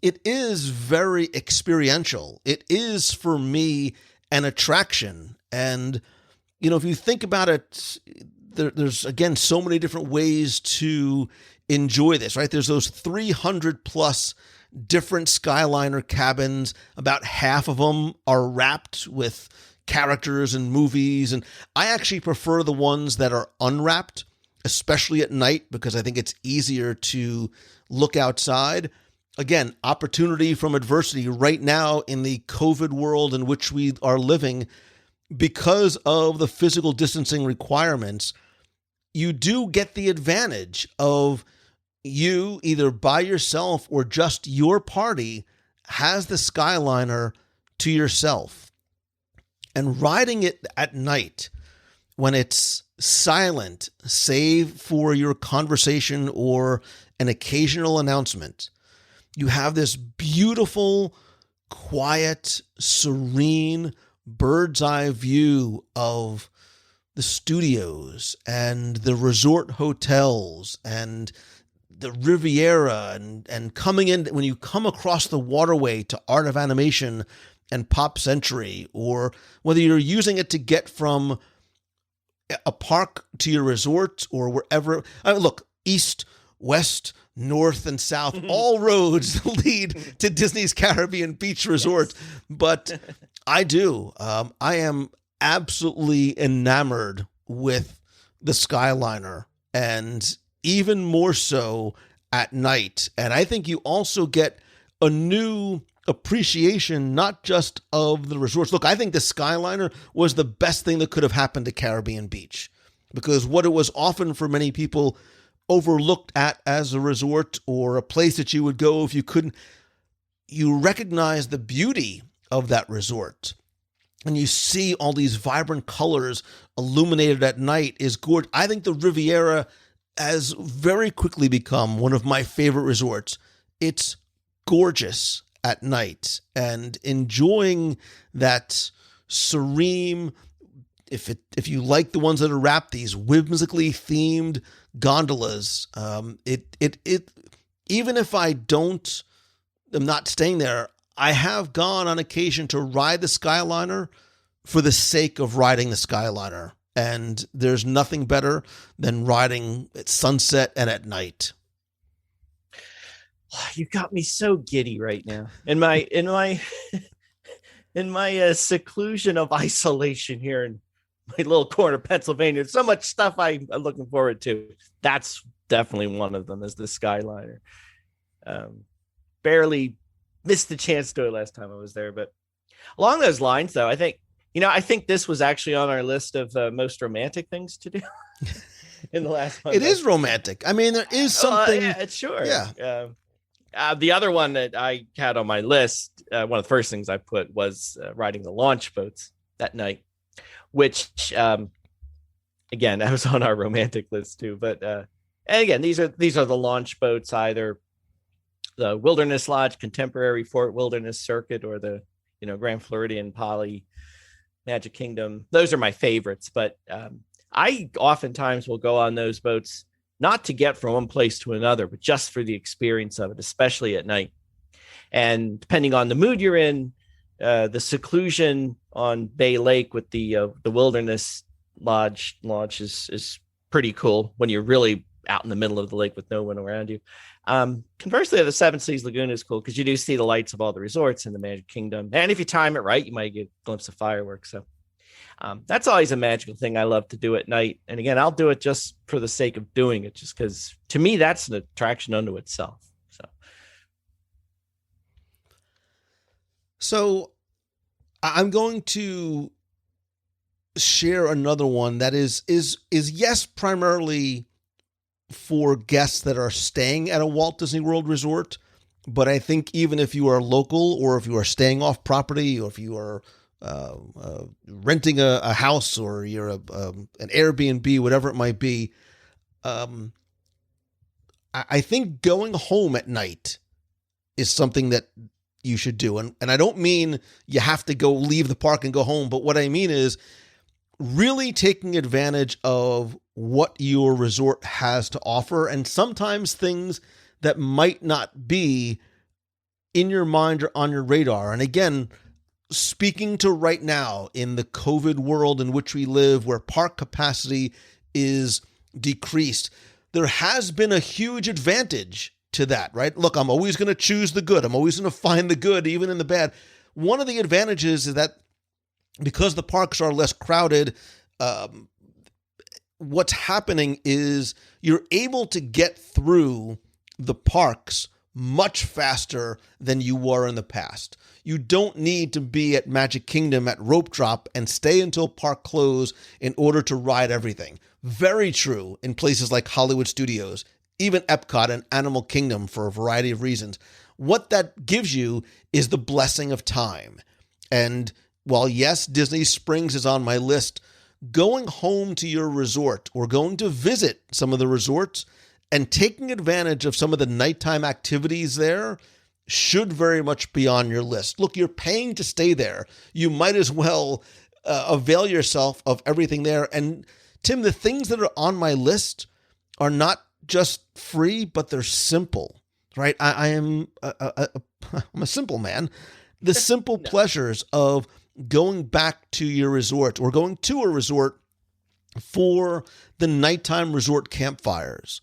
It is very experiential. It is, for me, an attraction. And, if you think about it, there's, again, so many different ways to enjoy this, right? There's those 300 plus different Skyliner cabins. About half of them are wrapped with characters and movies. And I actually prefer the ones that are unwrapped, especially at night, because I think it's easier to look outside. again, opportunity from adversity right now in the COVID world in which we are living. Because of the physical distancing requirements, you do get the advantage of you either by yourself or just your party has the Skyliner to yourself. And riding it at night when it's silent, save for your conversation or an occasional announcement, you have this beautiful, quiet, serene, bird's eye view of the studios and the resort hotels and the Riviera and coming in when you come across the waterway to Art of Animation and Pop Century, or whether you're using it to get from a park to your resort or wherever. Look, east, west, north, and south, all roads lead to Disney's Caribbean Beach Resort. Yes. But I do. I am absolutely enamored with the Skyliner, and even more so at night. And I think you also get a new appreciation, not just of the resorts. Look, I think the Skyliner was the best thing that could have happened to Caribbean Beach, because what it was often for many people overlooked at as a resort or a place that you would go if you couldn't, you recognize the beauty of that resort. And you see all these vibrant colors illuminated at night is gorgeous. I think the Riviera has very quickly become one of my favorite resorts. It's gorgeous at night, and enjoying that serene, if you like the ones that are wrapped, these whimsically themed gondolas, even if I'm not staying there, I have gone on occasion to ride the Skyliner for the sake of riding the Skyliner. And there's nothing better than riding at sunset and at night. You got me so giddy right now. In my seclusion of isolation here in my little corner of Pennsylvania, so much stuff I'm looking forward to. That's definitely one of them, is the Skyliner. Barely missed the chance to do it last time I was there, but along those lines, though, I think this was actually on our list of most romantic things to do in the last month. It is romantic. I mean, there is something. Yeah, it's sure. Yeah. The other one that I had on my list, one of the first things I put was riding the launch boats that night, which, again, that was on our romantic list too. But and again, these are the launch boats, either the Wilderness Lodge Contemporary Fort Wilderness Circuit or the Grand Floridian Poly Magic Kingdom. Those are my favorites, but I oftentimes will go on those boats not to get from one place to another, but just for the experience of it, especially at night. And depending on the mood you're in, the seclusion on Bay Lake with the Wilderness Lodge launch is pretty cool when you're really out in the middle of the lake with no one around you. Conversely, the Seven Seas Lagoon is cool because you do see the lights of all the resorts in the Magic Kingdom. And if you time it right, you might get a glimpse of fireworks. So that's always a magical thing I love to do at night. And again, I'll do it just for the sake of doing it, just because to me, that's an attraction unto itself. So I'm going to share another one that is yes, primarily for guests that are staying at a Walt Disney World resort. But I think even if you are local, or if you are staying off property, or if you are renting a house, or you're an Airbnb, whatever it might be, I think going home at night is something that you should do. And I don't mean you have to go leave the park and go home, but what I mean is really taking advantage of what your resort has to offer, and sometimes things that might not be in your mind or on your radar. And again, speaking to right now in the COVID world in which we live, where park capacity is decreased, there has been a huge advantage to that, right? Look, I'm always going to choose the good. I'm always going to find the good, even in the bad. One of the advantages is that because the parks are less crowded, what's happening is you're able to get through the parks much faster than you were in the past. You don't need to be at Magic Kingdom at rope drop and stay until park close in order to ride everything. Very true in places like Hollywood Studios, even Epcot and Animal Kingdom for a variety of reasons. What that gives you is the blessing of time. And while yes, Disney Springs is on my list, going home to your resort or going to visit some of the resorts and taking advantage of some of the nighttime activities there should very much be on your list. Look, you're paying to stay there. You might as well avail yourself of everything there. And Tim, the things that are on my list are not just free, but they're simple, right? I'm a simple man. The simple pleasures of going back to your resort or going to a resort for the nighttime resort campfires.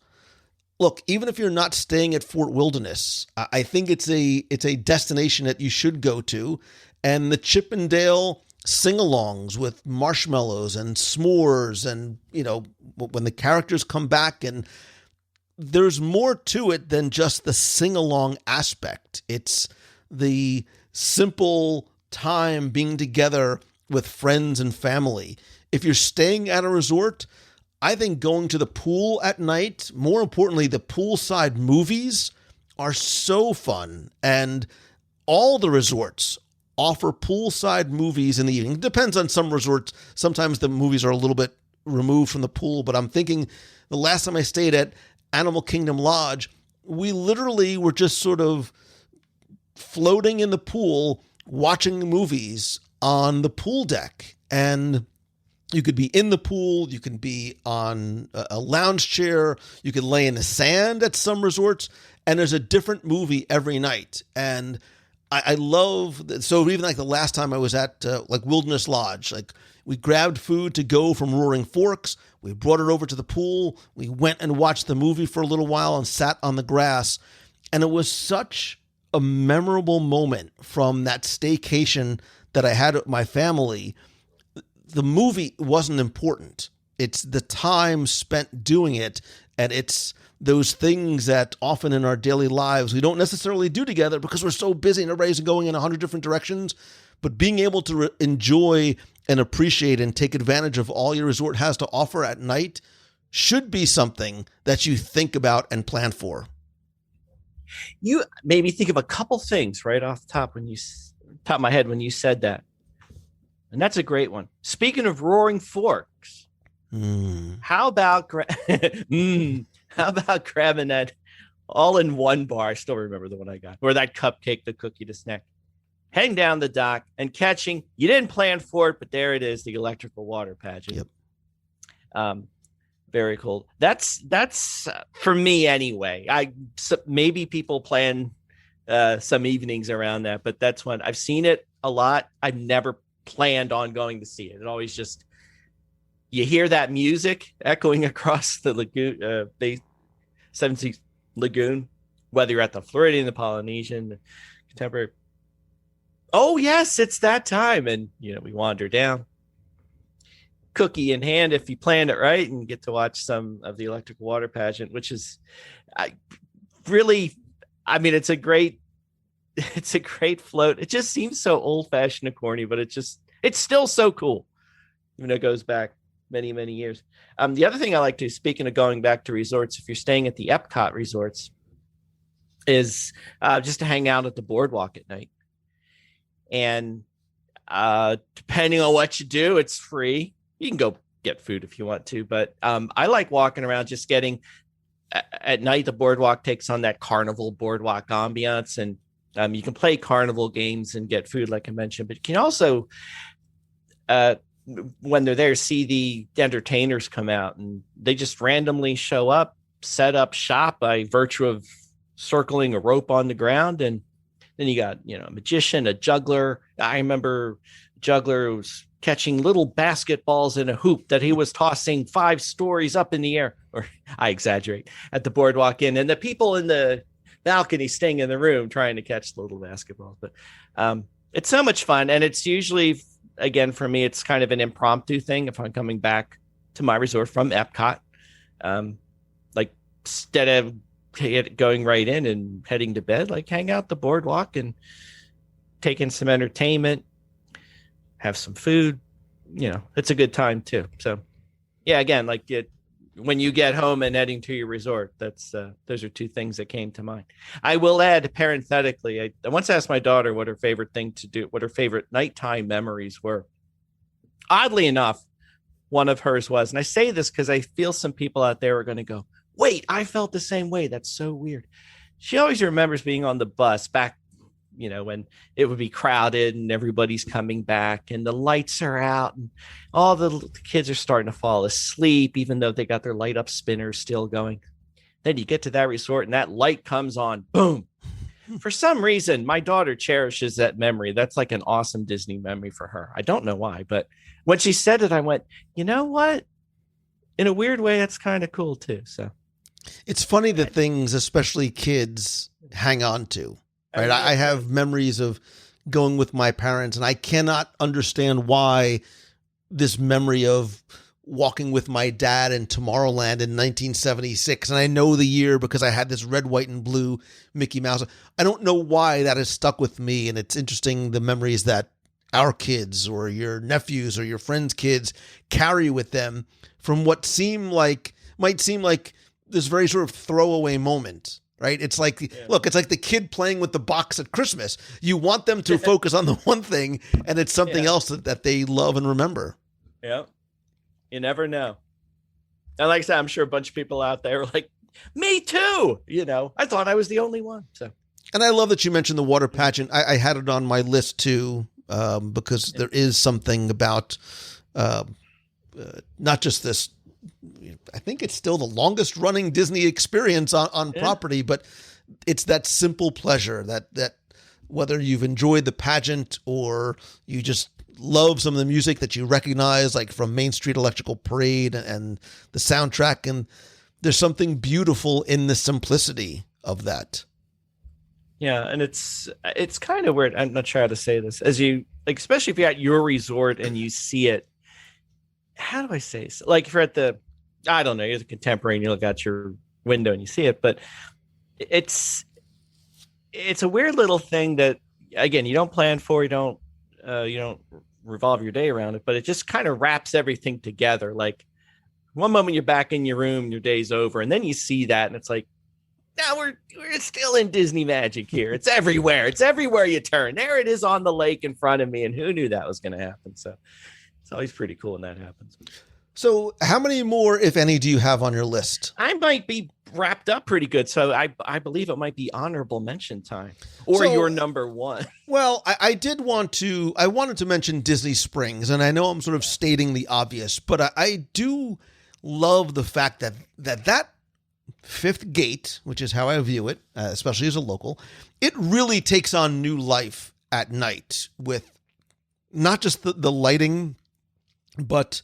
Look, even if you're not staying at Fort Wilderness, I think it's a destination that you should go to. And the Chippendale sing-alongs with marshmallows and s'mores and, when the characters come back, and there's more to it than just the sing-along aspect. It's the simple time being together with friends and family. If you're staying at a resort, I think going to the pool at night, more importantly, the poolside movies are so fun. And all the resorts offer poolside movies in the evening. It depends on some resorts. Sometimes the movies are a little bit removed from the pool, but I'm thinking the last time I stayed at Animal Kingdom Lodge, we literally were just sort of floating in the pool, watching the movies on the pool deck. And you could be in the pool, you can be on a lounge chair, you could lay in the sand at some resorts, and there's a different movie every night. And I love, so even like the last time I was at like Wilderness Lodge, like we grabbed food to go from Roaring Forks, we brought it over to the pool, we went and watched the movie for a little while and sat on the grass. And it was such a memorable moment from that staycation that I had with my family. The movie wasn't important. It's the time spent doing it. And it's those things that often in our daily lives we don't necessarily do together because we're so busy and everybody's going in 100 different directions. But being able to enjoy and appreciate and take advantage of all your resort has to offer at night should be something that you think about and plan for. You made me think of a couple things right off the top of my head when you said that. And that's a great one. Speaking of Roaring Forks, how about grabbing that all-in-one bar? I still remember the one I got, or that cupcake, the cookie, the snack. Heading down the dock and catching. You didn't plan for it, but there it is, the electrical water pageant. Yep. Very cool. That's for me anyway. Maybe people plan some evenings around that, but that's one I've seen it a lot. I've never planned on going to see it. It always just, you hear that music echoing across the lagoon, Seven Seas Lagoon, whether you're at the Floridian, the Polynesian, the Contemporary. Oh yes, it's that time. And we wander down, cookie in hand, if you planned it right, and get to watch some of the electrical water pageant, which is it's a great float. It just seems so old-fashioned and corny, but it's still so cool, even though it goes back many, many years. The other thing I like to, speaking of going back to resorts, if you're staying at the Epcot resorts, is just to hang out at the boardwalk at night. And depending on what you do, it's free. You can go get food if you want to, but I like walking around, just getting at night. The boardwalk takes on that carnival boardwalk ambiance, and you can play carnival games and get food, like I mentioned, but you can also, when they're there, see the entertainers come out, and they just randomly show up, set up shop by virtue of circling a rope on the ground. And then you got, a magician, a juggler. I remember a juggler who was catching little basketballs in a hoop that he was tossing 5 stories up in the air, or I exaggerate, at the boardwalk inn, and the people in the balcony staying in the room trying to catch the little basketballs. But it's so much fun. And it's usually, again, for me, it's kind of an impromptu thing. If I'm coming back to my resort from Epcot, like instead of going right in and heading to bed, like hang out the boardwalk and take in some entertainment, have some food. It's a good time too. So yeah, again, like when you get home and heading to your resort, that's those are two things that came to mind. I will add parenthetically, I once asked my daughter what her favorite thing to do, what her favorite nighttime memories were. Oddly enough, one of hers was, and I say this because I feel some people out there are going to go, wait, I felt the same way. That's so weird. She always remembers being on the bus back, when it would be crowded and everybody's coming back and the lights are out and all the kids are starting to fall asleep, even though they got their light up spinners still going. Then you get to that resort and that light comes on, boom. For some reason, my daughter cherishes that memory. That's like an awesome Disney memory for her. I don't know why, but when she said it, I went, you know what? In a weird way, that's kind of cool too. So it's funny the things, especially kids, hang on to. Right. I have memories of going with my parents, and I cannot understand why this memory of walking with my dad in Tomorrowland in 1976. And I know the year because I had this red, white, and blue Mickey Mouse. I don't know why that has stuck with me. And it's interesting, the memories that our kids or your nephews or your friends' kids carry with them from what might seem like this very sort of throwaway moment. Right. It's like, look, it's like the kid playing with the box at Christmas. You want them to focus on the one thing, and it's something else that they love and remember. Yeah. You never know. And like I said, I'm sure a bunch of people out there are like, me too. I thought I was the only one. So, and I love that you mentioned the water pageant. I had it on my list too, because there is something about not just this. I think it's still the longest running Disney experience on property, but it's that simple pleasure that whether you've enjoyed the pageant or you just love some of the music that you recognize, like from Main Street Electrical Parade and the soundtrack. And there's something beautiful in the simplicity of that. Yeah. And it's kind of weird. I'm not sure how to say this, as you like, especially if you're at your resort and you see it. How do I say this? Like if you're at I don't know, you're the Contemporary and you look out your window and you see it, but it's a weird little thing that, again, you don't plan for, you don't revolve your day around it, but it just kind of wraps everything together. Like one moment you're back in your room, your day's over, and then you see that and it's like, now we're still in Disney magic here. It's everywhere. It's everywhere you turn. There it is on the lake in front of me. And who knew that was going to happen? So it's always pretty cool when that happens. So how many more, if any, do you have on your list? I might be wrapped up pretty good. So I believe it might be honorable mention time or your number one. Well, I wanted to mention Disney Springs, and I know I'm sort of stating the obvious, but I do love the fact that fifth gate, which is how I view it, especially as a local, it really takes on new life at night with not just the lighting, but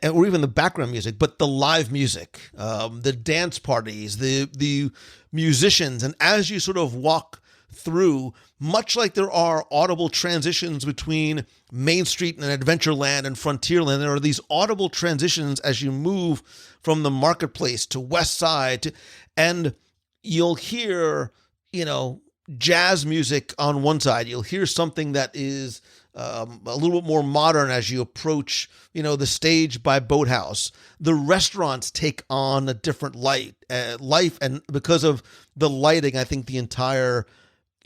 or even the background music, but the live music, the dance parties, the musicians. And as you sort of walk through, much like there are audible transitions between Main Street and Adventureland and Frontierland, there are these audible transitions as you move from the marketplace to West Side, and you'll hear, jazz music on one side. You'll hear something that is a little bit more modern as you approach, the stage by Boathouse. The restaurants take on a different life, and because of the lighting, I think the entire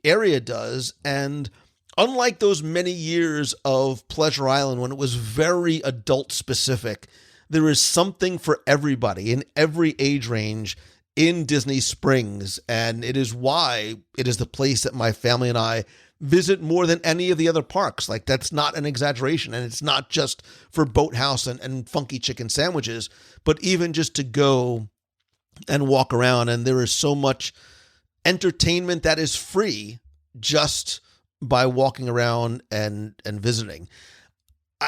area does. And unlike those many years of Pleasure Island when it was very adult specific, there is something for everybody in every age range in Disney Springs, and it is why it is the place that my family and I visit more than any of the other parks. Like, that's not an exaggeration, and it's not just for Boathouse and funky chicken sandwiches, but even just to go and walk around. And there is so much entertainment that is free just by walking around and visiting.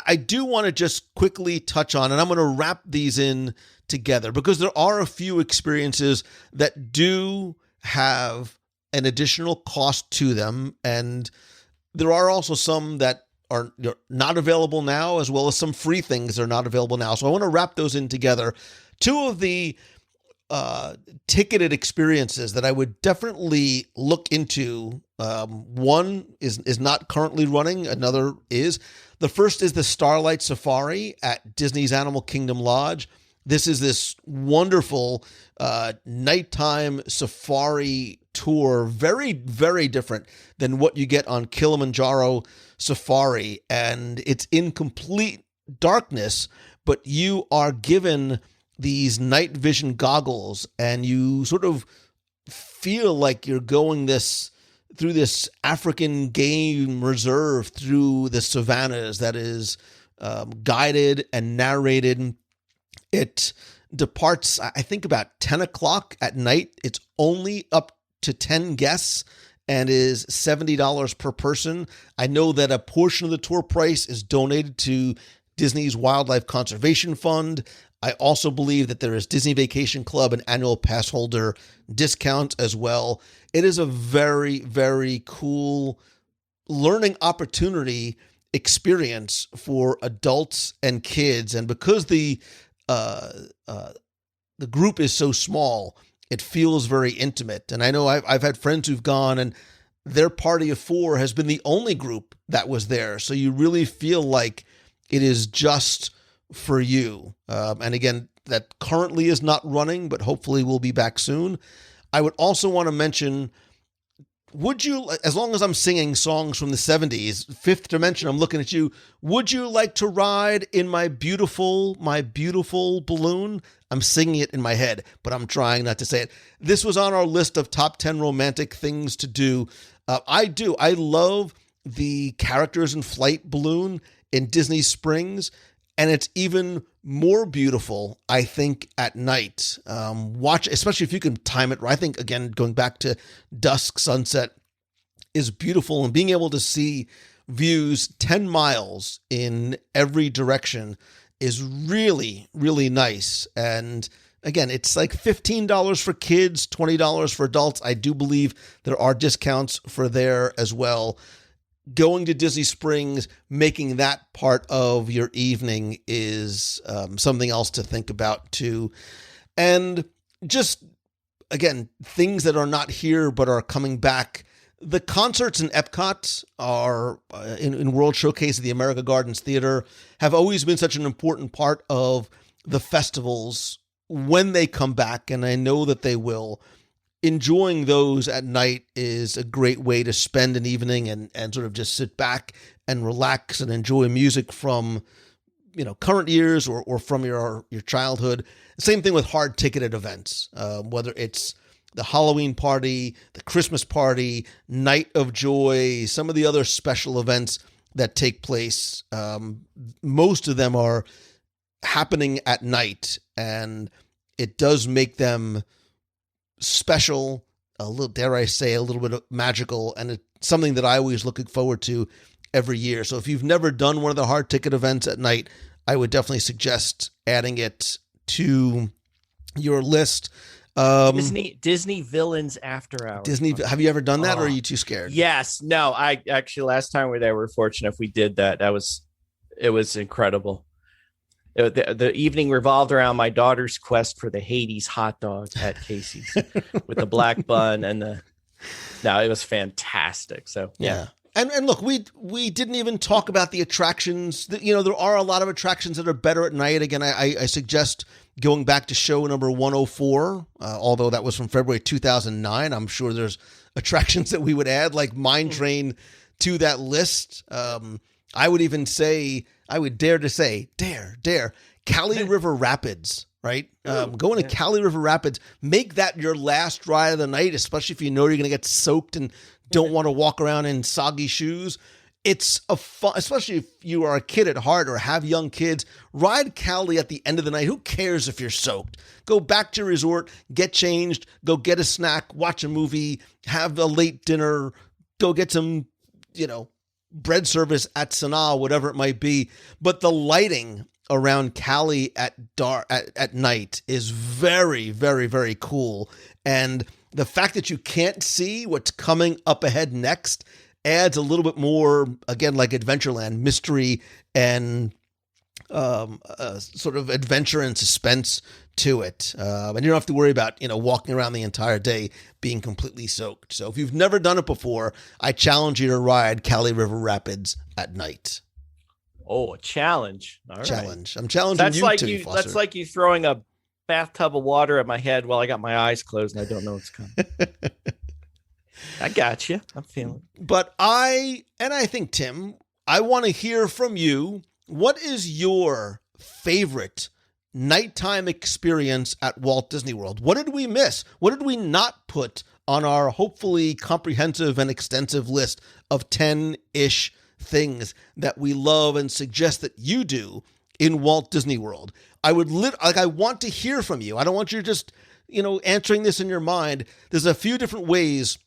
I do want to just quickly touch on, and I'm going to wrap these in together because there are a few experiences that do have an additional cost to them, and there are also some that are not available now, as well as some free things that are not available now. So I want to wrap those in together. Two of the ticketed experiences that I would definitely look into. One is not currently running. Another is. The first is the Starlight Safari at Disney's Animal Kingdom Lodge. This is this wonderful nighttime safari tour, very, very different than what you get on Kilimanjaro Safari. And it's in complete darkness, but you are given these night vision goggles and you sort of feel like you're going through this African game reserve through the savannas that is guided and narrated. It departs, I think, about 10 o'clock at night. It's only up to 10 guests and is $70 per person. I know that a portion of the tour price is donated to Disney's Wildlife Conservation Fund. I also believe that there is Disney Vacation Club and annual pass holder discounts as well. It is a very, very cool learning opportunity experience for adults and kids. And because the group is so small, it feels very intimate. And I know I've had friends who've gone and their party of four has been the only group that was there. So you really feel like it is just for you. And again, that currently is not running, but hopefully will be back soon. I would also want to mention, would you, as long as I'm singing songs from the 70s, Fifth Dimension, I'm looking at you, would you like to ride in my beautiful balloon? I'm singing it in my head, but I'm trying not to say it. This was on our list of top 10 romantic things to do. I love the Characters in Flight balloon in Disney Springs, and it's even more beautiful, I think, at night. Watch, especially if you can time it right. I think, again, going back to dusk, sunset is beautiful, and being able to see views 10 miles in every direction is really, really nice. And again, it's like $15 for kids, $20 for adults. I do believe there are discounts for there as well. Going to Disney Springs, making that part of your evening is something else to think about too. And just, again, things that are not here but are coming back. The concerts in Epcot are in World Showcase at the America Gardens Theater have always been such an important part of the festivals when they come back, and I know that they will. Enjoying those at night is a great way to spend an evening and sort of just sit back and relax and enjoy music from, current years or from your childhood. Same thing with hard ticketed events, whether it's the Halloween party, the Christmas party, Night of Joy, some of the other special events that take place. Most of them are happening at night, and it does make them special, a little, dare I say, a little bit magical, and it's something that I always looking forward to every year. So if you've never done one of the hard ticket events at night, I would definitely suggest adding it to your list. Disney Villains After Hours. Disney, have you ever done that, or are you too scared? Yes, no. I actually, last time we were there, we were fortunate if we did that. It was incredible. The evening revolved around my daughter's quest for the Hades hot dog at Casey's with the black bun and it was fantastic. So yeah. And look, we didn't even talk about the attractions. There are a lot of attractions that are better at night. Again, I suggest going back to show number 104, although that was from February 2009. I'm sure there's attractions that we would add, like Mine Train, to that list. I would even say, I would dare to say, Cali River Rapids, right? Going to Cali River Rapids, make that your last ride of the night, especially if you know you're going to get soaked and don't want to walk around in soggy shoes. It's a fun, especially if you are a kid at heart or have young kids, ride Cali at the end of the night. Who cares if you're soaked? Go back to your resort, get changed, go get a snack, watch a movie, have a late dinner, go get some, bread service at Sanaa, whatever it might be. But the lighting around Cali at night is very, very, very cool. And the fact that you can't see what's coming up ahead next adds a little bit more, again, like Adventureland, mystery and sort of adventure and suspense to it. And you don't have to worry about, walking around the entire day being completely soaked. So if you've never done it before, I challenge you to ride Cali River Rapids at night. Oh, a challenge. All right. Challenge. I'm challenging That's you, like Timmy you. Foster. That's like you throwing a bathtub of water at my head while I got my eyes closed and I don't know what's coming. I got you. I'm feeling. But I think, Tim, I want to hear from you. What is your favorite nighttime experience at Walt Disney World? What did we miss? What did we not put on our hopefully comprehensive and extensive list of 10-ish things that we love and suggest that you do in Walt Disney World? I want to hear from you. I don't want you just, answering this in your mind. There's a few different ways.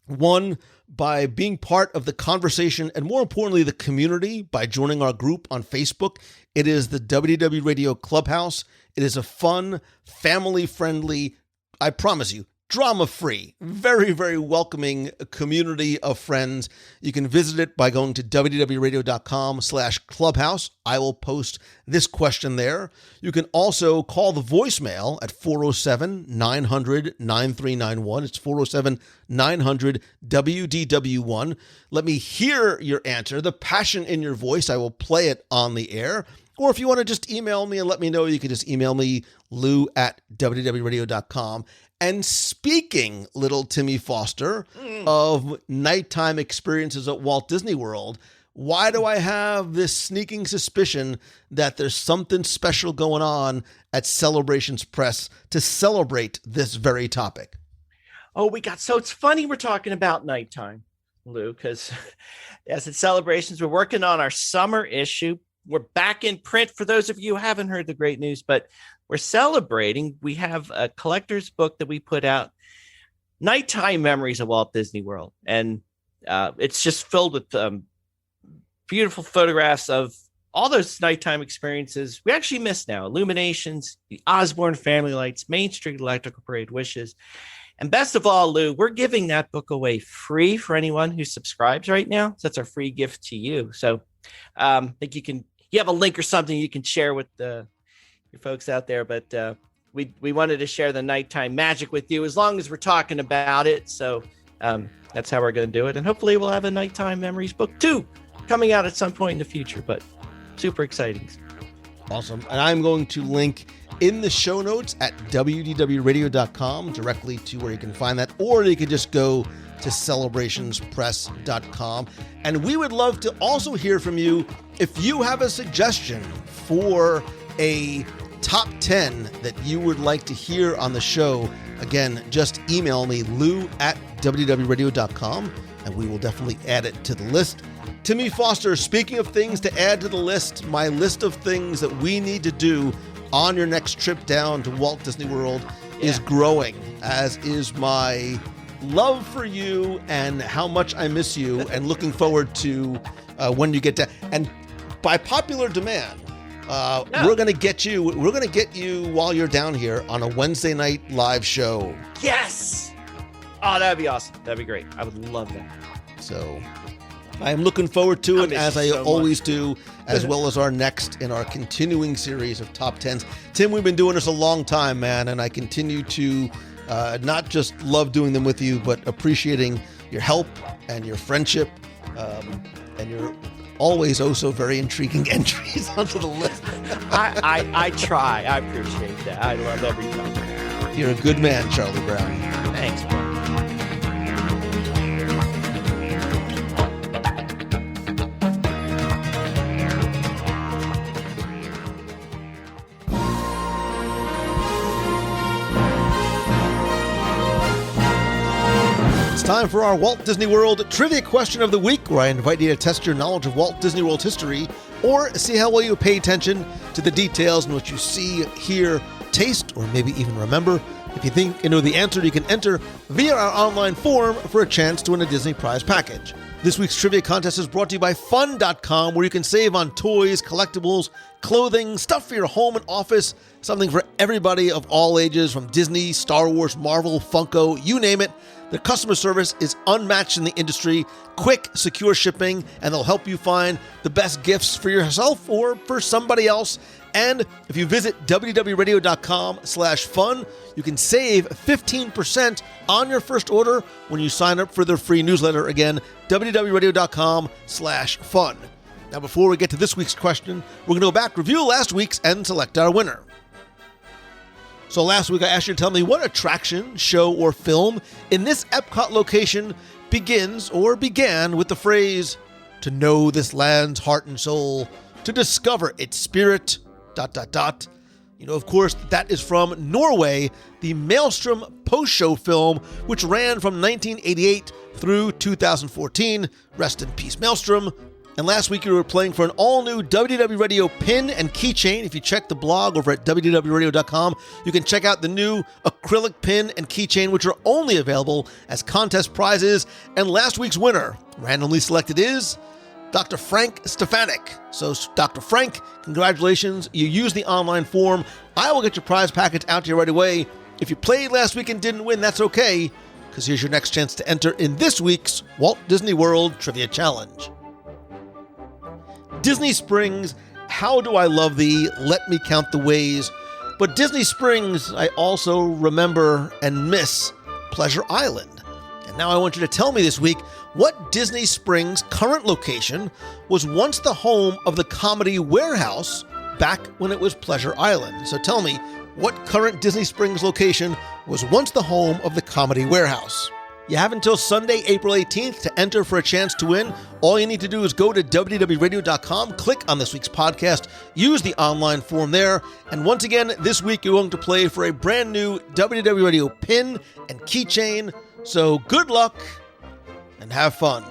One, by being part of the conversation and, more importantly, the community by joining our group on Facebook. It is the WDW Radio Clubhouse. It is a fun, family-friendly, I promise you, drama-free, very, very welcoming community of friends. You can visit it by going to wdwradio.com/clubhouse. I will post this question there. You can also call the voicemail at 407-900-9391. It's 407-900-WDW1. Let me hear your answer, the passion in your voice. I will play it on the air. Or if you want to just email me and let me know, you can just email me, lou@wdwradio.com. And speaking, little Timmy Foster, of nighttime experiences at Walt Disney World, why do I have this sneaking suspicion that there's something special going on at Celebrations Press to celebrate this very topic? Oh, it's funny we're talking about nighttime, Lou, because as at Celebrations, we're working on our summer issue. We're back in print for those of you who haven't heard the great news, but we're celebrating. We have a collector's book that we put out, Nighttime Memories of Walt Disney World. And it's just filled with beautiful photographs of all those nighttime experiences we actually miss now. Illuminations, the Osborne Family Lights, Main Street Electrical Parade, Wishes. And best of all, Lou, we're giving that book away free for anyone who subscribes right now. So that's our free gift to you. So I think you have a link or something you can share with your folks out there, but we wanted to share the nighttime magic with you as long as we're talking about it. So that's how we're going to do it. And hopefully we'll have a nighttime memories book too coming out at some point in the future, but super exciting. Awesome. And I'm going to link in the show notes at wdwradio.com directly to where you can find that, or you can just go to celebrationspress.com. And we would love to also hear from you if you have a suggestion for a top 10 that you would like to hear on the show. Again, just email me, lou@wdwradio.com, and we will definitely add it to the list. Timmy Foster, speaking of things to add to the list, my list of things that we need to do on your next trip down to Walt Disney World is growing, as is my love for you and how much I miss you, and looking forward to when you get down. And by popular demand, we're going to get you while you're down here on a Wednesday night live show. Yes. Oh, that'd be awesome. That'd be great. I would love that. So I am looking forward to it, as I always do, as well as our next in our continuing series of top 10s. Tim, we've been doing this a long time, man, and I continue to not just love doing them with you, but appreciating your help and your friendship and your always so very intriguing entries onto the list. I try. I appreciate that. I love every time. You're a good man, Charlie Brown. Thanks, bro. Time for our Walt Disney World Trivia Question of the Week, where I invite you to test your knowledge of Walt Disney World history, or see how well you pay attention to the details in what you see, hear, taste, or maybe even remember. If you think you know the answer, you can enter via our online form for a chance to win a Disney prize package. This week's trivia contest is brought to you by Fun.com, where you can save on toys, collectibles, clothing, stuff for your home and office, something for everybody of all ages, from Disney, Star Wars, Marvel, Funko, you name it. Their customer service is unmatched in the industry, quick, secure shipping, and they'll help you find the best gifts for yourself or for somebody else. And if you visit WDWRadio.com/fun, you can save 15% on your first order when you sign up for their free newsletter. Again, WDWRadio.com/fun. Now, before we get to this week's question, we're going to go back, review last week's, and select our winner. So last week I asked you to tell me what attraction, show, or film in this Epcot location begins or began with the phrase, "to know this land's heart and soul, to discover its spirit, ... You know, of course, that is from Norway, the Maelstrom post-show film, which ran from 1988 through 2014. Rest in peace, Maelstrom. And last week you were playing for an all-new WDW Radio pin and keychain. If you check the blog over at WDWRadio.com, you can check out the new acrylic pin and keychain, which are only available as contest prizes. And last week's winner, randomly selected, is Dr. Frank Stefanik. So, Dr. Frank, congratulations. You used the online form. I will get your prize package out to you right away. If you played last week and didn't win, that's okay, because here's your next chance to enter in this week's Walt Disney World Trivia Challenge. Disney Springs, how do I love thee, let me count the ways. But Disney Springs, I also remember and miss Pleasure Island. And now I want you to tell me this week what Disney Springs' current location was once the home of the Comedy Warehouse back when it was Pleasure Island. So tell me, what current Disney Springs location was once the home of the Comedy Warehouse? You have until Sunday, April 18th to enter for a chance to win. All you need to do is go to WDWRadio.com, click on this week's podcast, use the online form there, and once again, this week you're going to play for a brand new WDW Radio pin and keychain. So good luck and have fun.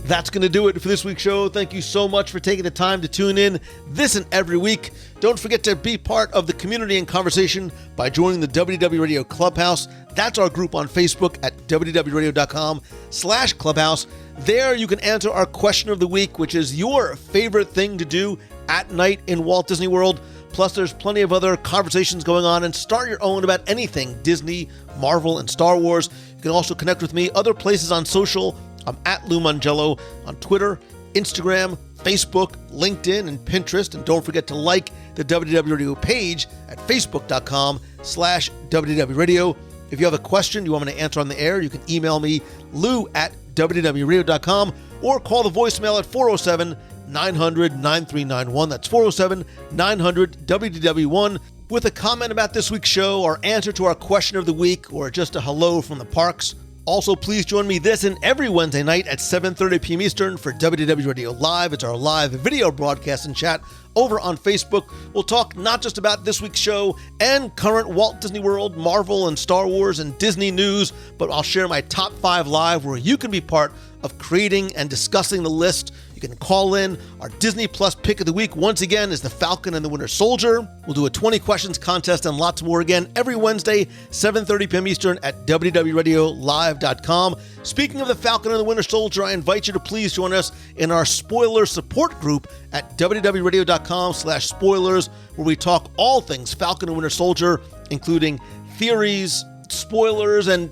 That's going to do it for this week's show. Thank you so much for taking the time to tune in this and every week. Don't forget to be part of the community and conversation by joining the WDW Radio Clubhouse. That's our group on Facebook at WDWRadio.com/clubhouse. There you can answer our question of the week, which is your favorite thing to do at night in Walt Disney World. Plus, there's plenty of other conversations going on, and start your own about anything Disney, Marvel, and Star Wars. You can also connect with me other places on social. I'm at Lou Mongello on Twitter, Instagram, Facebook, LinkedIn, and Pinterest. And don't forget to like the WDW Radio page at facebook.com/WDW Radio. If you have a question you want me to answer on the air, you can email me, lou@WDWRadio.com, or call the voicemail at 407-900-9391. That's 407-900-WDW1 with a comment about this week's show, or answer to our question of the week, or just a hello from the parks. Also, please join me this and every Wednesday night at 7:30 p.m. Eastern for WDW Radio Live. It's our live video broadcast and chat over on Facebook. We'll talk not just about this week's show and current Walt Disney World, Marvel, and Star Wars and Disney news, but I'll share my top 5 live where you can be part of creating and discussing the list. You can call in. Our Disney Plus pick of the week, once again, is The Falcon and the Winter Soldier. We'll do a 20 questions contest and lots more again every Wednesday, 7:30 p.m. Eastern at WDWRadioLive.com. Speaking of The Falcon and the Winter Soldier, I invite you to please join us in our spoiler support group at WDWRadio.com/spoilers, where we talk all things Falcon and Winter Soldier, including theories, spoilers, and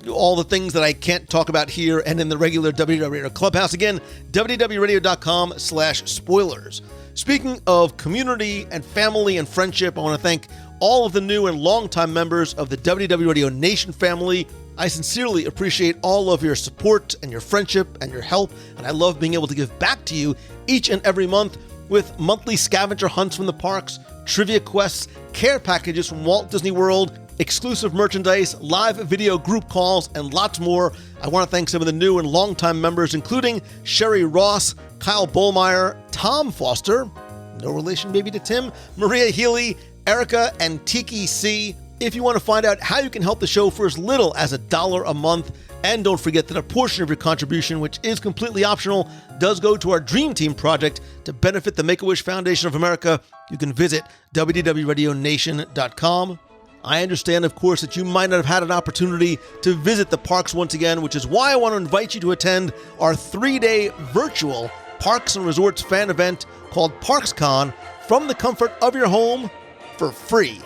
all the things that I can't talk about here and in the regular WDW Radio Clubhouse. Again, WDWRadio.com/spoilers. Speaking of community and family and friendship, I want to thank all of the new and longtime members of the WDW Radio Nation family. I sincerely appreciate all of your support and your friendship and your help, and I love being able to give back to you each and every month with monthly scavenger hunts from the parks, trivia quests, care packages from Walt Disney World, exclusive merchandise, live video group calls, and lots more. I want to thank some of the new and longtime members, including Sherry Ross, Kyle Bollmeyer, Tom Foster, no relation maybe to Tim, Maria Healy, Erica, and Tiki C. If you want to find out how you can help the show for as little as $1 a month, and don't forget that a portion of your contribution, which is completely optional, does go to our Dream Team project to benefit the Make-A-Wish Foundation of America, you can visit WDWRadioNation.com. I understand, of course, that you might not have had an opportunity to visit the parks once again, which is why I want to invite you to attend our 3-day virtual Parks and Resorts fan event called ParksCon from the comfort of your home for free.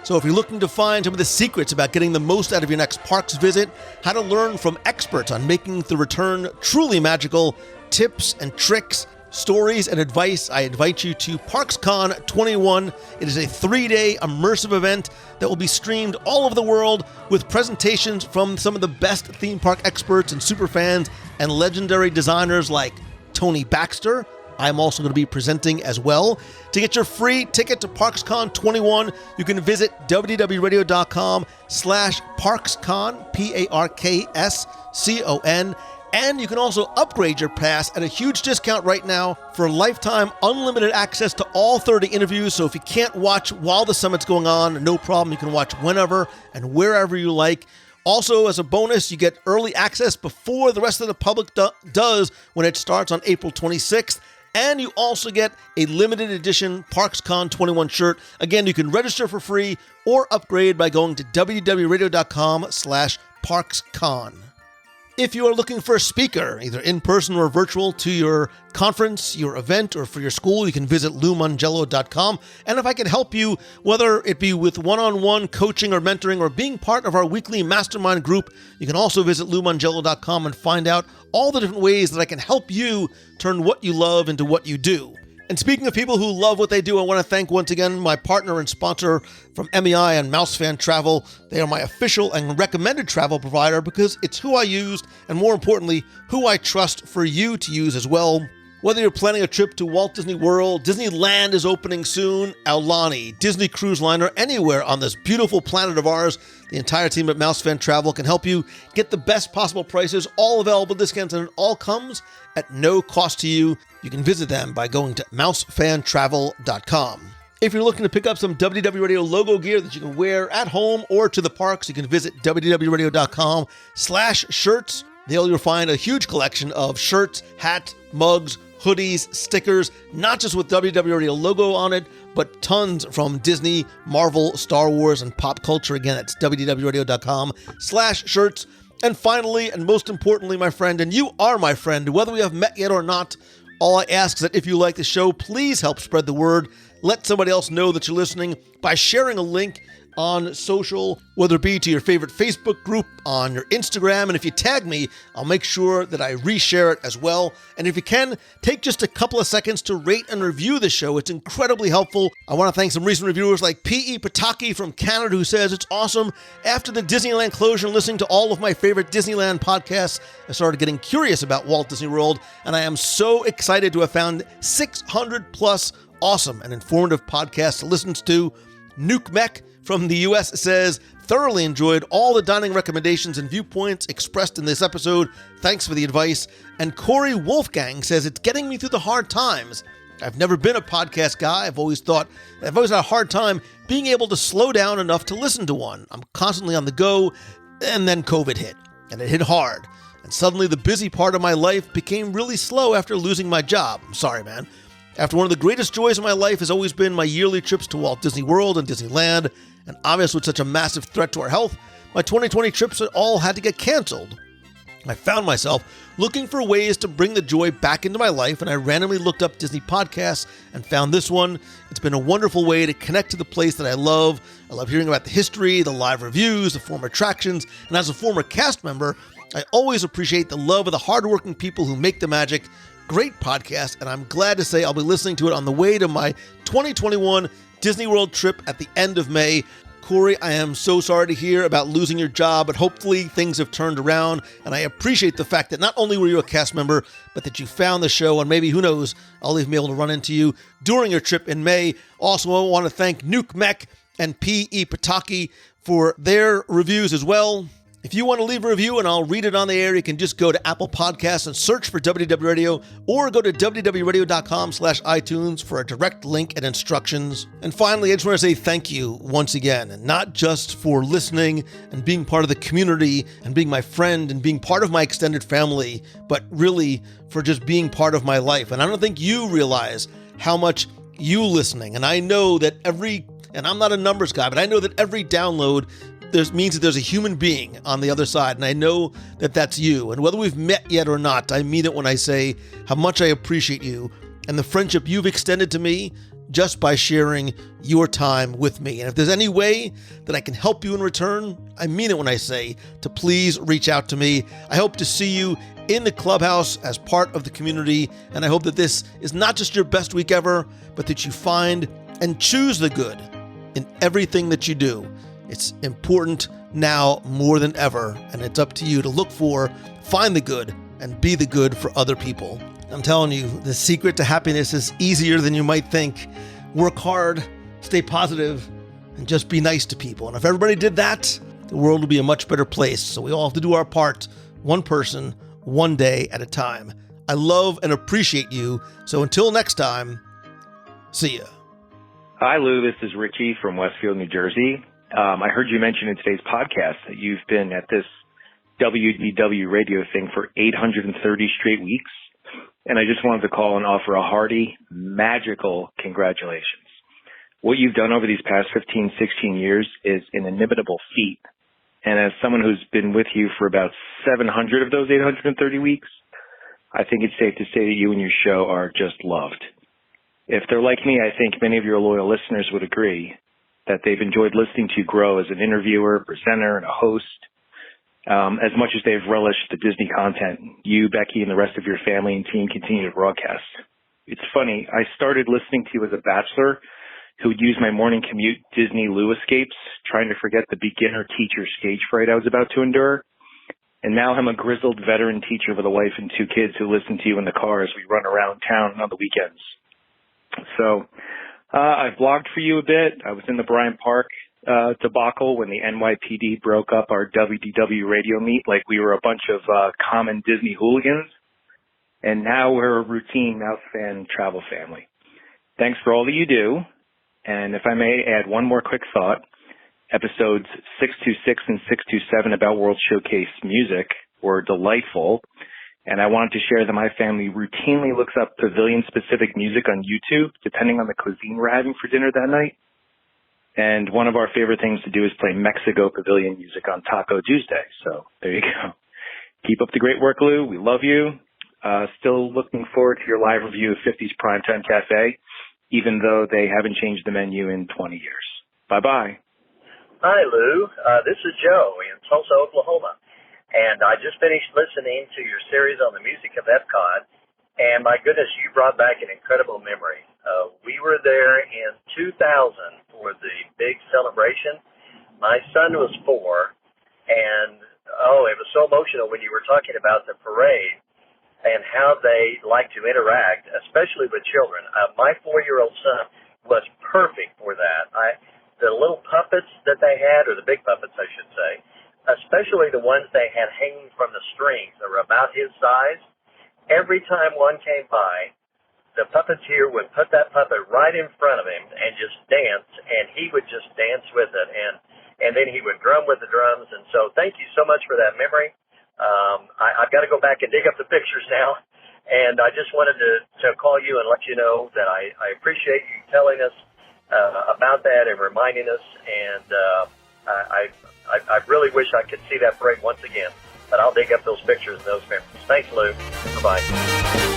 So if you're looking to find some of the secrets about getting the most out of your next parks visit, how to learn from experts on making the return truly magical, tips and tricks, stories and advice, I invite you to ParksCon 21. It is a 3-day immersive event that will be streamed all over the world with presentations from some of the best theme park experts and superfans and legendary designers like Tony Baxter. I'm also going to be presenting as well. To get your free ticket to ParksCon 21, you can visit www.radio.com/ParksCon, ParksCon, and you can also upgrade your pass at a huge discount right now for lifetime unlimited access to all 30 interviews. So if you can't watch while the summit's going on, no problem. You can watch whenever and wherever you like. Also, as a bonus, you get early access before the rest of the public does when it starts on April 26th. And you also get a limited edition ParksCon 21 shirt. Again, you can register for free or upgrade by going to www.radio.com/ParksCon. If you are looking for a speaker, either in person or virtual, to your conference, your event, or for your school, you can visit Mongello.com. And if I can help you, whether it be with one-on-one coaching or mentoring or being part of our weekly mastermind group, you can also visit Mongello.com and find out all the different ways that I can help you turn what you love into what you do. And speaking of people who love what they do, I want to thank once again my partner and sponsor from MEI and MouseFan Travel. They are my official and recommended travel provider because it's who I used and, more importantly, who I trust for you to use as well. Whether you're planning a trip to Walt Disney World, Disneyland is opening soon, Aulani, Disney Cruise Liner, anywhere on this beautiful planet of ours, the entire team at MouseFan Travel can help you get the best possible prices, all available discounts, and it all comes at no cost to you. You can visit them by going to mousefantravel.com. If you're looking to pick up some WDW Radio logo gear that you can wear at home or to the parks, you can visit www.radio.com/shirts. There you'll find a huge collection of shirts, hats, mugs, hoodies, stickers, not just with WDW Radio logo on it, but tons from Disney, Marvel, Star Wars, and pop culture. Again, it's www.radio.com/shirts. And finally, and most importantly, my friend, and you are my friend, whether we have met yet or not, all I ask is that if you like the show, please help spread the word. Let somebody else know that you're listening by sharing a link on social, whether it be to your favorite Facebook group, on your Instagram, and if you tag me, I'll make sure that I reshare it as well. And if you can, take just a couple of seconds to rate and review the show. It's incredibly helpful. I want to thank some recent reviewers like P.E. Pataki from Canada, who says, "It's awesome. After the Disneyland closure and listening to all of my favorite Disneyland podcasts, I started getting curious about Walt Disney World, and I am so excited to have found 600 plus awesome and informative podcasts to listen to." Nuke Mech from the US says, "Thoroughly enjoyed all the dining recommendations and viewpoints expressed in this episode. Thanks for the advice." And Corey Wolfgang says, "It's getting me through the hard times. I've never been a podcast guy. I've always had a hard time being able to slow down enough to listen to one. I'm constantly on the go." And then COVID hit, and it hit hard. And suddenly the busy part of my life became really slow after losing my job. I'm sorry, man. After one of the greatest joys of my life has always been my yearly trips to Walt Disney World and Disneyland, and obviously with such a massive threat to our health, my 2020 trips all had to get canceled. I found myself looking for ways to bring the joy back into my life, and I randomly looked up Disney podcasts and found this one. It's been a wonderful way to connect to the place that I love. I love hearing about the history, the live reviews, the former attractions, and as a former cast member, I always appreciate the love of the hardworking people who make the magic. Great podcast, and I'm glad to say I'll be listening to it on the way to my 2021 Disney World trip at the end of May. Corey, I am so sorry to hear about losing your job, but hopefully things have turned around, and I appreciate the fact that not only were you a cast member, but that you found the show, and maybe, who knows, I'll even be able to run into you during your trip in May. Also, I want to thank Nuke Mech and P.E. Pataki for their reviews as well. If you want to leave a review and I'll read it on the air, you can just go to Apple Podcasts and search for WDW Radio, or go to www.radio.com/iTunes for a direct link and instructions. And finally, I just want to say thank you once again, and not just for listening and being part of the community and being my friend and being part of my extended family, but really for just being part of my life. And I don't think you realize how much you listening, and I know that and I'm not a numbers guy, but I know that every download means that there's a human being on the other side, and I know that that's you. And whether we've met yet or not, I mean it when I say how much I appreciate you and the friendship you've extended to me just by sharing your time with me. And if there's any way that I can help you in return, I mean it when I say to please reach out to me. I hope to see you in the clubhouse as part of the community, and I hope that this is not just your best week ever, but that you find and choose the good in everything that you do. It's important now more than ever, and it's up to you to look for, find the good, and be the good for other people. I'm telling you, the secret to happiness is easier than you might think. Work hard, stay positive, and just be nice to people. And if everybody did that, the world would be a much better place. So we all have to do our part, one person, one day at a time. I love and appreciate you. So until next time, see ya. Hi, Lou. This is Richie from Westfield, New Jersey. I heard you mention in today's podcast that you've been at this WDW Radio thing for 830 straight weeks. And I just wanted to call and offer a hearty, magical congratulations. What you've done over these past 15, 16 years is an inimitable feat. And as someone who's been with you for about 700 of those 830 weeks, I think it's safe to say that you and your show are just loved. If they're like me, I think many of your loyal listeners would agree that they've enjoyed listening to you grow as an interviewer, presenter, and a host. As much as they've relished the Disney content, you, Becky, and the rest of your family and team continue to broadcast. It's funny, I started listening to you as a bachelor who would use my morning commute Disney Lou escapes, trying to forget the beginner-teacher stage fright I was about to endure. And now I'm a grizzled veteran teacher with a wife and 2 kids who listen to you in the car as we run around town on the weekends. So I've blogged for you a bit. I was in the Bryant Park debacle when the NYPD broke up our WDW radio meet like we were a bunch of common Disney hooligans. And now we're a routine Mouse fan travel family. Thanks for all that you do. And if I may add one more quick thought, episodes 626 and 627 about World Showcase music were delightful. And I wanted to share that my family routinely looks up pavilion-specific music on YouTube, depending on the cuisine we're having for dinner that night. And one of our favorite things to do is play Mexico Pavilion music on Taco Tuesday. So there you go. Keep up the great work, Lou. We love you. Still looking forward to your live review of 50's Primetime Cafe, even though they haven't changed the menu in 20 years. Bye-bye. Hi, Lou. This is Joe in Tulsa, Oklahoma. And I just finished listening to your series on the music of Epcot. And my goodness, you brought back an incredible memory. We were there in 2000 for the big celebration. My son was 4, and it was so emotional when you were talking about the parade and how they like to interact, especially with children. My 4-year-old son was perfect for that. The little puppets that they had, or the big puppets, I should say, especially the ones they had hanging from the strings that were about his size, every time one came by, the puppeteer would put that puppet right in front of him and just dance, and he would just dance with it, and then he would drum with the drums. And so thank you so much for that memory. I've got to go back and dig up the pictures now, and I just wanted to call you and let you know that I appreciate you telling us about that and reminding us, and I really wish I could see that parade once again, but I'll dig up those pictures and those memories. Thanks, Lou. Bye-bye.